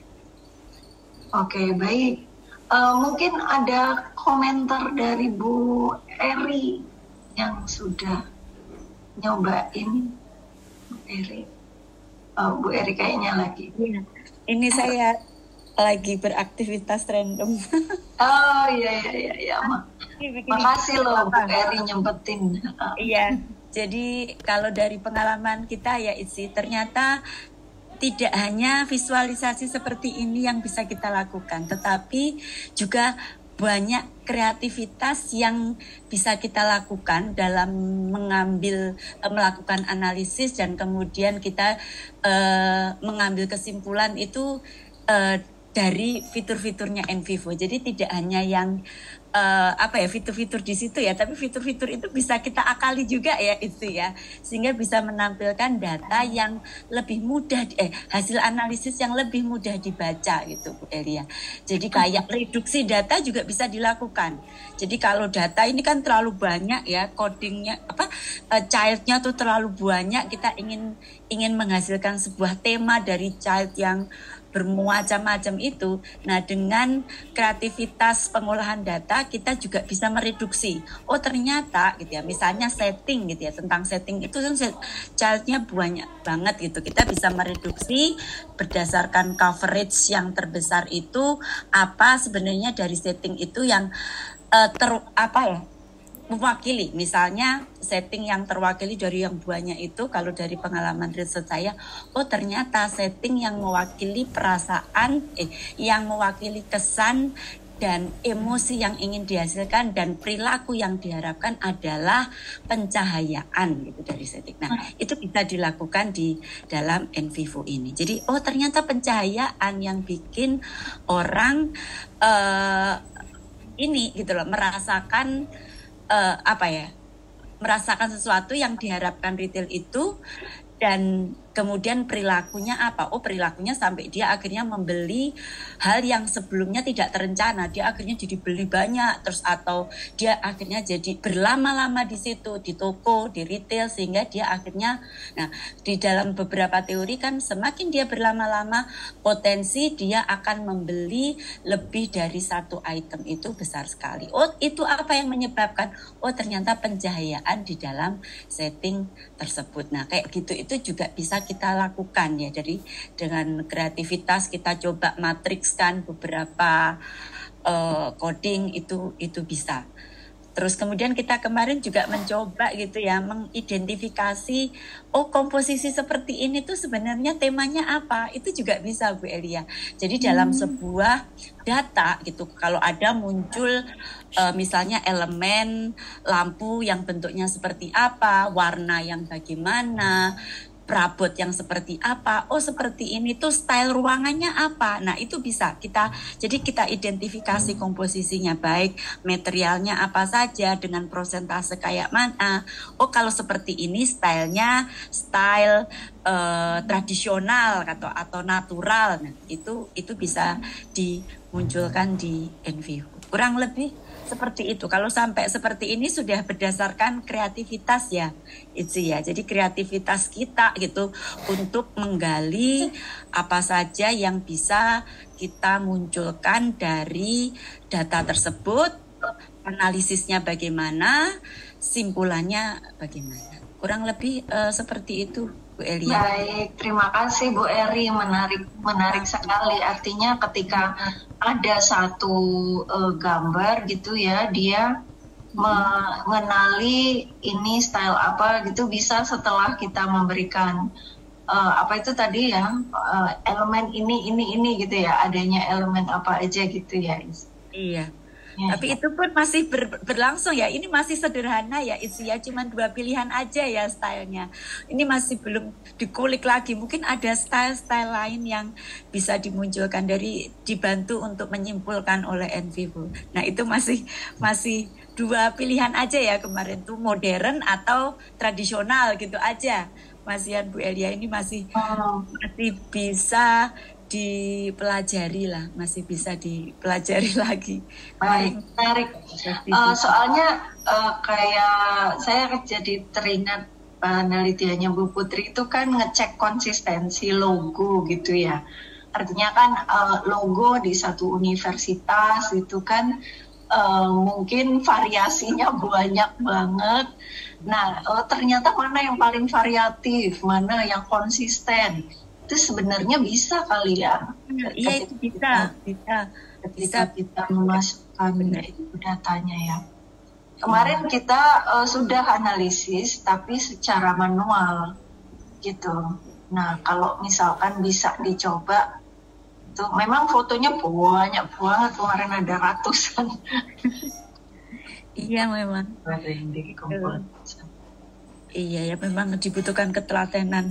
Speaker 1: Oke, baik. Mungkin ada komentar dari Bu Eri yang sudah nyobain. Bu Eri. Bu Eri kayaknya lagi.
Speaker 7: Ini saya lagi beraktivitas random.
Speaker 1: Oh iya. Makasih loh Bu Eri nyempetin.
Speaker 7: Iya. Jadi kalau dari pengalaman kita ya Itzi, ternyata tidak hanya visualisasi seperti ini yang bisa kita lakukan, tetapi juga banyak kreativitas yang bisa kita lakukan dalam melakukan analisis dan kemudian kita mengambil kesimpulan itu dari fitur-fiturnya NVivo. Jadi tidak hanya yang fitur-fitur di situ ya, tapi fitur-fitur itu bisa kita akali juga ya itu ya, sehingga bisa menampilkan data yang lebih mudah, hasil analisis yang lebih mudah dibaca gitu Bu Elia. Jadi kayak reduksi data juga bisa dilakukan. Jadi kalau data ini kan terlalu banyak ya, codingnya childnya tuh terlalu banyak, kita ingin menghasilkan sebuah tema dari child yang bermacam-macam itu. Nah, dengan kreativitas pengolahan data kita juga bisa mereduksi. Oh, ternyata gitu ya, misalnya setting gitu ya, tentang setting itu kan childnya banyak banget gitu. Kita bisa mereduksi berdasarkan coverage yang terbesar itu apa sebenarnya dari setting itu yang mewakili. Misalnya setting yang terwakili dari yang banyak itu, kalau dari pengalaman riset saya, oh ternyata setting yang mewakili perasaan, yang mewakili kesan dan emosi yang ingin dihasilkan dan perilaku yang diharapkan adalah pencahayaan gitu dari setting. Nah, itu bisa dilakukan di dalam NVivo ini. Jadi, oh ternyata pencahayaan yang bikin orang ini gitu loh, merasakan merasakan sesuatu yang diharapkan retail itu, dan kemudian perilakunya apa? Oh, perilakunya sampai dia akhirnya membeli hal yang sebelumnya tidak terencana. Dia akhirnya jadi beli banyak, terus atau dia akhirnya jadi berlama-lama di situ, di toko, di retail, sehingga dia akhirnya, nah di dalam beberapa teori kan semakin dia berlama-lama, potensi dia akan membeli lebih dari satu item itu besar sekali. Oh, itu apa yang menyebabkan? Oh, ternyata pencahayaan di dalam setting tersebut. Nah, kayak gitu itu juga bisa kita lakukan ya. Jadi dengan kreativitas kita coba matrikskan beberapa coding itu bisa. Terus kemudian kita kemarin juga mencoba gitu ya, mengidentifikasi oh komposisi seperti ini tuh sebenarnya temanya apa. Itu juga bisa Bu Elia. Jadi dalam sebuah data gitu, kalau ada muncul misalnya elemen lampu yang bentuknya seperti apa, warna yang bagaimana, perabot yang seperti apa, oh seperti ini tuh style ruangannya apa. Nah itu bisa kita identifikasi komposisinya, baik materialnya apa saja, dengan prosentase kayak mana. Oh kalau seperti ini stylenya style tradisional atau natural. Nah itu bisa dimunculkan di NVivo. Kurang lebih seperti itu. Kalau sampai seperti ini sudah berdasarkan kreativitas ya, itu ya. Jadi kreativitas kita gitu untuk menggali apa saja yang bisa kita munculkan dari data tersebut, analisisnya bagaimana, simpulannya bagaimana. Kurang lebih seperti itu, Bu Elia.
Speaker 1: Baik, terima kasih Bu Eri, menarik sekali. Artinya ketika ada satu gambar gitu ya, dia mengenali ini style apa gitu, bisa setelah kita memberikan apa itu tadi ya, elemen ini gitu ya, adanya elemen apa aja gitu ya.
Speaker 7: Iya. Ya, tapi itu pun masih berlangsung ya. Ini masih sederhana ya, isinya cuma 2 pilihan aja ya stylenya. Ini masih belum dikulik lagi. Mungkin ada style-style lain yang bisa dimunculkan dibantu untuk menyimpulkan oleh NVivo. Nah itu masih 2 pilihan aja ya kemarin tuh, modern atau tradisional gitu aja. Masihan Bu Elia, ini masih bisa dipelajari lah, masih bisa dipelajari lagi.
Speaker 1: Baik, menarik. Soalnya kayak saya jadi teringat penelitiannya Bu Putri itu kan ngecek konsistensi logo gitu ya. Artinya kan logo di satu universitas itu kan mungkin variasinya banyak banget. Nah, ternyata mana yang paling variatif, mana yang konsisten. Itu sebenarnya bisa kali ya.
Speaker 7: Iya, itu bisa.
Speaker 1: Ketika kita memasukkan itu datanya ya. Kemarin kita sudah analisis tapi secara manual gitu. Nah, kalau misalkan bisa dicoba tuh, memang fotonya banyak banget, kemarin ada ratusan.
Speaker 7: Iya memang. Iya ya, memang dibutuhkan ketelatenan.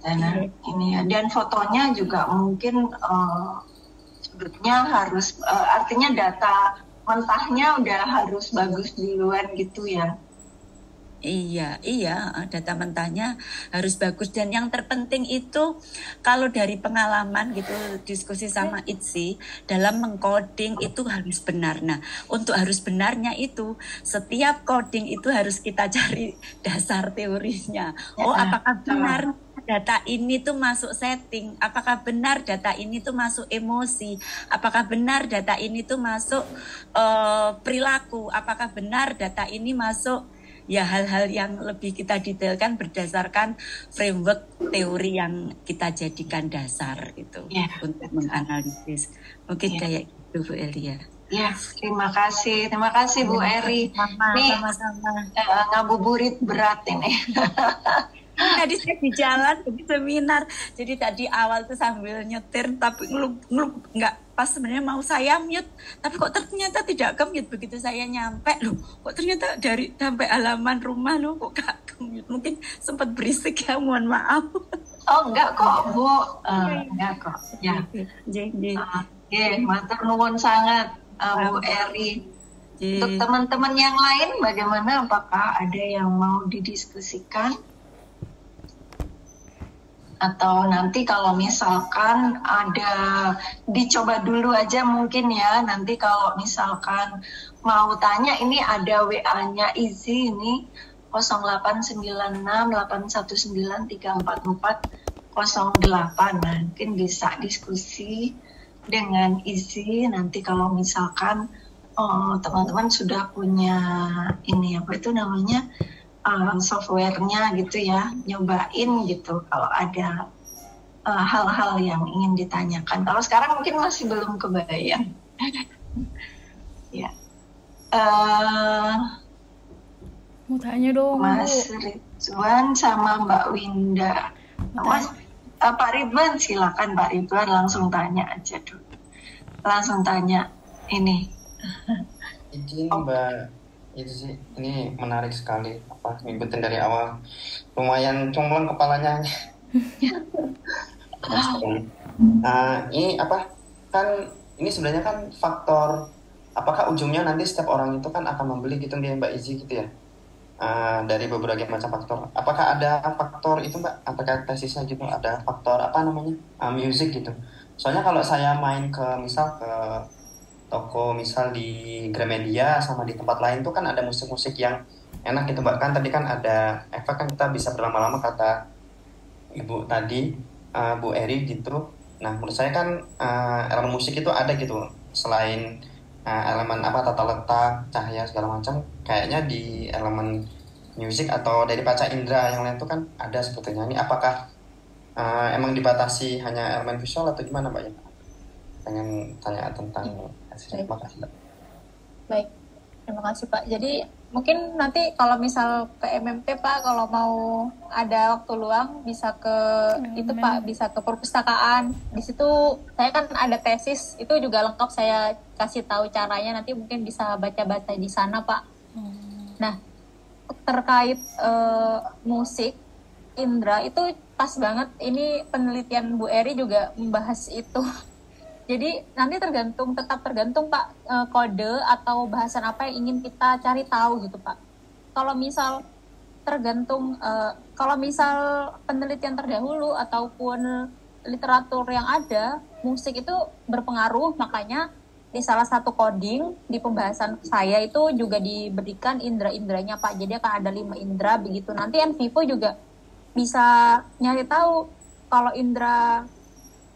Speaker 1: Ini ya. Dan fotonya juga mungkin sudutnya harus artinya data mentahnya udah harus bagus duluan gitu ya.
Speaker 7: Iya, data mentahnya harus bagus, dan yang terpenting itu kalau dari pengalaman gitu diskusi sama Itzi, dalam mengcoding itu harus benar. Nah, untuk harus benarnya itu setiap coding itu harus kita cari dasar teorinya. Oh, apakah benar data ini tuh masuk setting? Apakah benar data ini tuh masuk emosi? Apakah benar data ini tuh masuk perilaku? Apakah benar data ini masuk ya hal-hal yang lebih kita detailkan berdasarkan framework teori yang kita jadikan dasar itu untuk menganalisis. Mungkin kayak gitu Bu Elia.
Speaker 1: Ya, terima kasih Bu Eri.
Speaker 7: Sama-sama.
Speaker 1: Ngabuburit berat ini.
Speaker 7: Tadi saya di jalan di seminar, jadi tadi awal tuh sambil nyetir tapi ngelup nggak pas, sebenarnya mau saya mute tapi kok ternyata tidak ke-mute. Begitu saya nyampe, loh kok ternyata dari sampai halaman rumah loh kok gak ke-mute. Mungkin sempat berisik ya, mohon maaf.
Speaker 1: Oh enggak kok Bu, enggak kok ya. Matur nuwun sangat Bu Eri. Untuk teman-teman yang lain bagaimana, apakah ada yang mau didiskusikan? Atau nanti kalau misalkan ada dicoba dulu aja mungkin ya, nanti kalau misalkan mau tanya, ini ada WA-nya Izzy ini 089681934408. Nah, mungkin bisa diskusi dengan Izzy nanti kalau misalkan teman-teman sudah punya ini apa itu namanya softwarenya gitu ya, nyobain gitu kalau ada hal-hal yang ingin ditanyakan. Kalau sekarang mungkin masih belum kebayang. Ya.
Speaker 6: Mau tanya dong,
Speaker 1: Mas Ridwan sama Mbak Winda. Mas Pak Ridwan, silakan Pak Ridwan, langsung tanya aja dulu. Langsung tanya ini.
Speaker 8: Izin Mbak, itu sih ini menarik sekali, apa ngikutin dari awal, lumayan congklong kepalanya. Ini apa kan, ini sebenarnya kan faktor, apakah ujungnya nanti setiap orang itu kan akan membeli gitu ya Mbak Izzy gitu ya, dari beberapa macam faktor. Apakah ada faktor itu Mbak, apakah tesisnya gitu ada faktor apa namanya music gitu? Soalnya kalau saya main ke misal ke toko misal di Gramedia sama di tempat lain tuh kan ada musik-musik yang enak gitu Mbak. Kan tadi kan ada efek kan, kita bisa berlama-lama kata Ibu tadi, Bu Eri gitu. Nah menurut saya kan elemen musik itu ada gitu, selain elemen apa tata letak, cahaya segala macam, kayaknya di elemen musik atau dari panca indera yang lain tuh kan ada sebetulnya. Ini apakah emang dibatasi hanya elemen visual atau gimana Mbak ya? Pengen tanya tentang terima kasih Mbak.
Speaker 4: Baik, terima kasih Pak. Jadi mungkin nanti kalau misal ke MMP Pak, kalau mau ada waktu luang bisa ke itu Pak, bisa ke perpustakaan. Di situ saya kan ada tesis, itu juga lengkap saya kasih tahu caranya, nanti mungkin bisa baca-baca di sana Pak. Nah, terkait musik indra itu pas banget, ini penelitian Bu Eri juga membahas itu. Jadi nanti tetap tergantung Pak, kode atau bahasan apa yang ingin kita cari tahu gitu Pak. Kalau misal kalau misal penelitian terdahulu ataupun literatur yang ada, musik itu berpengaruh, makanya di salah satu coding di pembahasan saya itu juga diberikan indera-inderanya Pak. Jadi akan ada 5 indera begitu. Nanti NVivo juga bisa nyari tahu kalau indera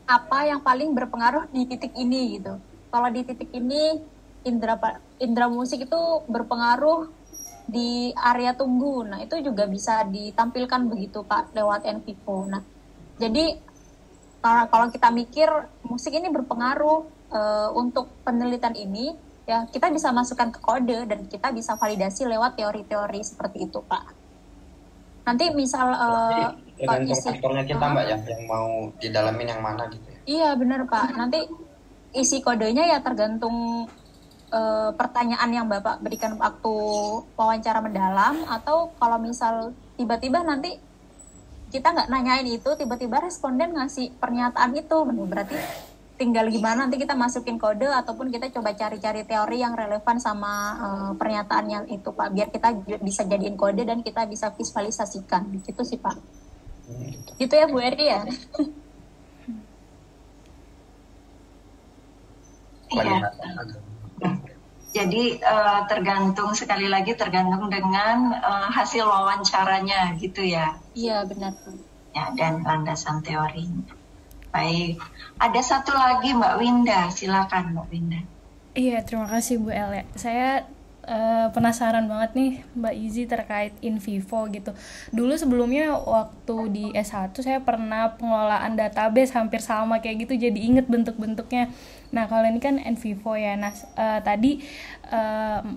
Speaker 4: apa yang paling berpengaruh di titik ini gitu. Kalau di titik ini indera musik itu berpengaruh di area tunggu. Nah, itu juga bisa ditampilkan begitu Pak lewat NVivo. Nah, jadi kalau kita mikir musik ini berpengaruh untuk penelitian ini, ya kita bisa masukkan ke kode dan kita bisa validasi lewat teori-teori seperti itu Pak. Nanti misal
Speaker 8: tergantung faktornya kita Mbak ya, yang mau didalamin yang mana gitu ya.
Speaker 4: Iya benar Pak. Nanti isi kodenya ya tergantung pertanyaan yang Bapak berikan waktu wawancara mendalam, atau kalau misal tiba-tiba nanti kita nggak nanyain itu, tiba-tiba responden ngasih pernyataan itu, berarti tinggal gimana nanti kita masukin kode ataupun kita coba cari-cari teori yang relevan sama pernyataannya itu Pak, biar kita bisa jadiin kode dan kita bisa visualisasikan gitu sih Pak. Gitu ya Bu Eri ya.
Speaker 1: Iya. Jadi sekali lagi tergantung dengan hasil wawancaranya gitu ya.
Speaker 4: Iya benar.
Speaker 1: Ya, dan landasan teorinya. Baik, ada satu lagi Mbak Winda, silakan Mbak Winda.
Speaker 6: Iya, terima kasih Bu El. Saya penasaran banget nih Mbak Izzy terkait NVivo gitu. Dulu sebelumnya waktu di S1 saya pernah pengelolaan database hampir sama kayak gitu, jadi inget bentuk-bentuknya. Nah kalau ini kan NVivo ya. Nah tadi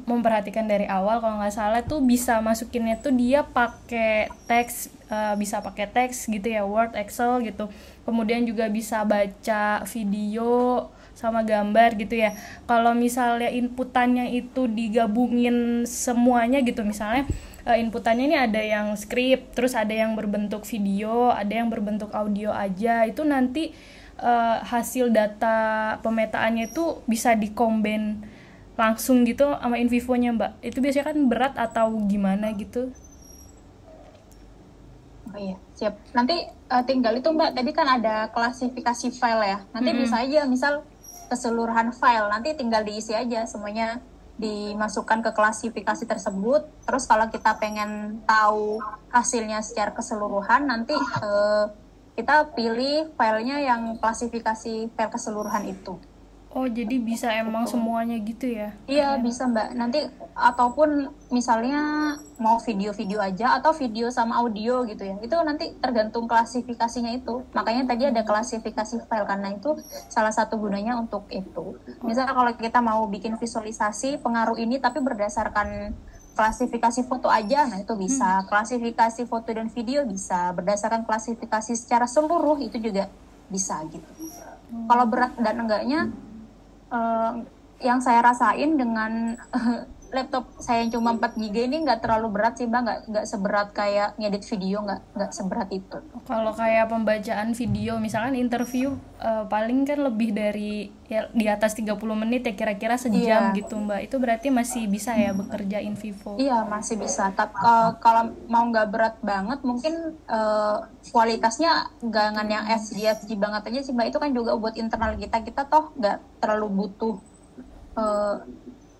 Speaker 6: memperhatikan dari awal kalau nggak salah tuh bisa masukinnya tuh dia pakai teks, bisa pakai teks gitu ya, Word, Excel gitu. Kemudian juga bisa baca video sama gambar gitu ya. Kalau misalnya inputannya itu digabungin semuanya gitu, misalnya inputannya ini ada yang skrip, terus ada yang berbentuk video, ada yang berbentuk audio aja, itu nanti hasil data pemetaannya itu bisa dikombin langsung gitu sama NVivo-nya Mbak. Itu biasanya kan berat atau gimana gitu?
Speaker 4: Oh iya, siap. Nanti tinggal itu Mbak, tadi kan ada klasifikasi file ya. Nanti bisa aja misal keseluruhan file, nanti tinggal diisi aja semuanya, dimasukkan ke klasifikasi tersebut. Terus kalau kita pengen tahu hasilnya secara keseluruhan, nanti kita pilih filenya yang klasifikasi file keseluruhan itu.
Speaker 6: Oh, jadi bisa emang semuanya gitu ya?
Speaker 4: Iya, bisa Mbak. Nanti ataupun misalnya mau video-video aja atau video sama audio gitu ya. Itu nanti tergantung klasifikasinya itu. Makanya tadi ada klasifikasi file, karena itu salah satu gunanya untuk itu. Misalnya kalau kita mau bikin visualisasi pengaruh ini tapi berdasarkan klasifikasi foto aja, nah itu bisa. Klasifikasi foto dan video bisa. Berdasarkan klasifikasi secara seluruh itu juga bisa gitu. Kalau berat dan enggaknya, yang saya rasain dengan laptop saya yang cuma 4 GB ini nggak terlalu berat sih Mbak, nggak seberat kayak ngedit video, nggak seberat itu.
Speaker 6: Kalau kayak pembacaan video, misalkan interview, paling kan lebih dari ya, di atas 30 menit ya, kira-kira sejam gitu Mbak. Itu berarti masih bisa ya bekerja NVivo?
Speaker 4: Iya, masih bisa. Tapi kalau mau nggak berat banget, mungkin kualitasnya jangan yang FG banget aja sih Mbak. Itu kan juga buat internal kita toh nggak terlalu butuh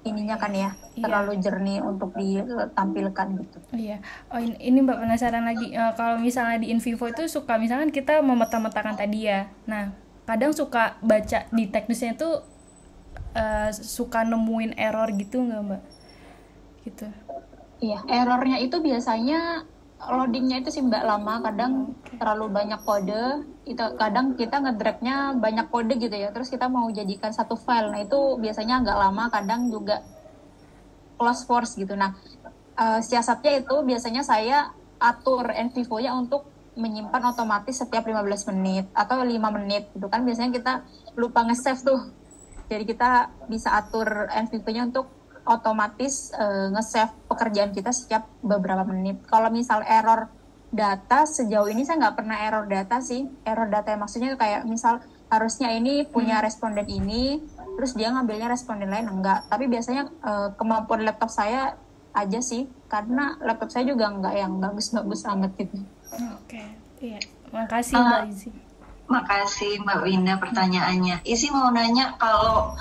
Speaker 4: ininya kan ya, terlalu jernih untuk ditampilkan gitu.
Speaker 6: Iya. Oh, ini Mbak penasaran lagi, kalau misalnya di NVivo itu suka misalkan kita memeta-metakan tadi ya. Nah, kadang suka baca di teknisnya itu suka nemuin error gitu nggak Mbak? Gitu.
Speaker 4: Iya, errornya itu biasanya loadingnya itu sih Mbak lama, kadang terlalu banyak kode, itu kadang kita ngedragnya banyak kode gitu ya, terus kita mau jadikan satu file, nah itu biasanya agak lama, kadang juga close force gitu. Nah, siasatnya itu biasanya saya atur NVivo-nya untuk menyimpan otomatis setiap 15 menit atau 5 menit gitu kan, biasanya kita lupa nge-save tuh, jadi kita bisa atur NVivo-nya untuk otomatis nge-save pekerjaan kita setiap beberapa menit. Kalau misal error data, sejauh ini saya nggak pernah error data sih. Error data maksudnya kayak misal harusnya ini punya responden ini, terus dia ngambilnya responden lain, enggak. Tapi biasanya kemampuan laptop saya aja sih, karena laptop saya juga nggak yang bagus-bagus amat gitu.
Speaker 6: Oke, iya. Makasih Mbak Izzy.
Speaker 1: Makasih Mbak Winda pertanyaannya. Izzy mau nanya, kalau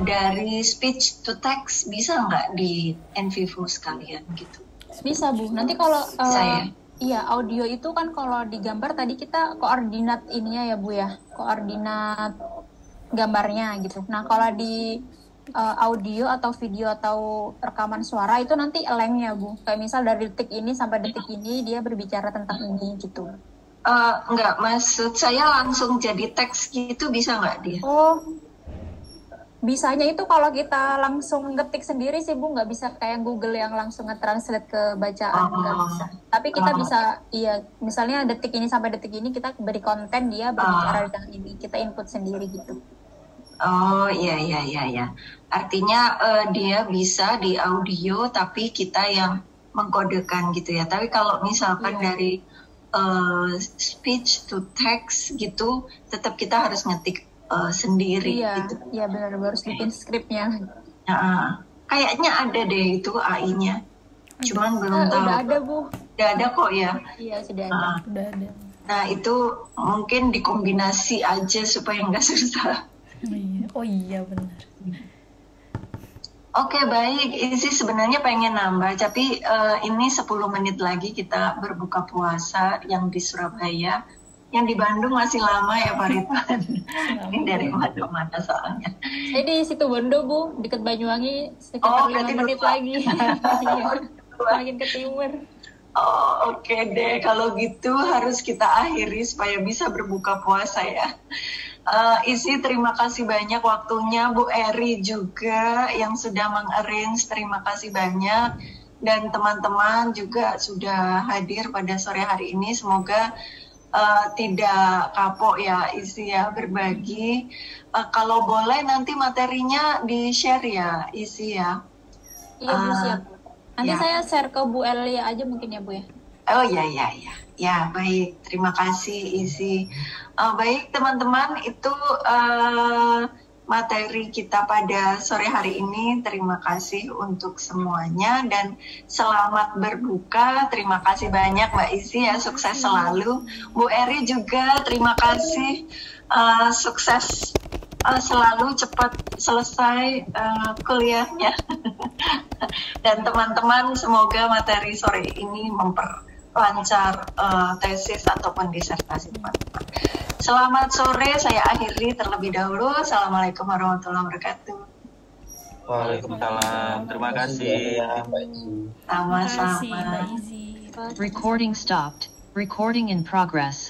Speaker 1: dari speech to text bisa nggak di NVivo sekalian gitu?
Speaker 4: Bisa Bu. Nanti kalau
Speaker 1: Saya.
Speaker 4: iya audio itu kan kalau di gambar tadi kita koordinat ininya ya Bu ya, koordinat gambarnya gitu. Nah kalau di audio atau video atau rekaman suara itu nanti lengthnya Bu. Kayak misal dari detik ini sampai detik ini dia berbicara tentang ini gitu.
Speaker 1: Enggak, maksud saya langsung jadi teks gitu bisa nggak dia?
Speaker 4: Oh, bisanya itu kalau kita langsung ngetik sendiri sih Bu, nggak bisa kayak Google yang langsung nge-translate ke bacaan, nggak bisa. Tapi kita bisa, iya, misalnya detik ini sampai detik ini kita beri konten dia berbicara tentang ini, kita input sendiri gitu.
Speaker 1: Oh iya. Artinya dia bisa di audio tapi kita yang mengkodekan gitu ya. Tapi kalau misalkan dari speech to text gitu, tetap kita harus ngetik sendiri gitu.
Speaker 4: Iya benar, harus bikin skripnya.
Speaker 1: Kayaknya ada deh itu AI-nya. Cuman belum tahu.
Speaker 4: Udah ada Bu.
Speaker 1: Udah ada kok ya.
Speaker 4: Iya sudah ada.
Speaker 6: Udah ada.
Speaker 1: Nah itu mungkin dikombinasi aja supaya nggak susah.
Speaker 6: Oh iya benar.
Speaker 1: Oke baik, Izzy sebenarnya pengen nambah, tapi ini 10 menit lagi kita berbuka puasa yang di Surabaya. Yang di Bandung masih lama ya Pak Ridwan. Ini dari mana soalnya.
Speaker 4: Saya di situ Bondo Bu, dekat Banyuwangi, sekitar 5 menit lagi. Makin ke timur.
Speaker 1: Oh oke deh, kalau gitu harus kita akhiri supaya bisa berbuka puasa ya. Izzy terima kasih banyak waktunya, Bu Eri juga yang sudah mengarrange, terima kasih banyak. Dan teman-teman juga sudah hadir pada sore hari ini, semoga tidak kapok ya Izzy ya berbagi. Kalau boleh nanti materinya di-share ya Izzy ya.
Speaker 4: Iya Bu, siap. Nanti saya share ke Bu Elia aja mungkin ya Bu ya.
Speaker 1: Oh ya. Ya baik, terima kasih Izzy. Baik teman-teman, itu materi kita pada sore hari ini. Terima kasih untuk semuanya dan selamat berbuka. Terima kasih banyak Mbak Izzy ya, sukses selalu. Bu Eri juga terima kasih, sukses selalu, cepat selesai kuliahnya. Dan teman-teman semoga materi sore ini memperlancar tesis ataupun disertasi teman-teman. Selamat sore, saya akhiri terlebih dahulu. Assalamualaikum warahmatullahi wabarakatuh.
Speaker 8: Waalaikumsalam. Terima kasih.
Speaker 1: Sama-sama.
Speaker 6: Terima kasih Mbak Izzy.
Speaker 9: Recording stopped. Recording in progress.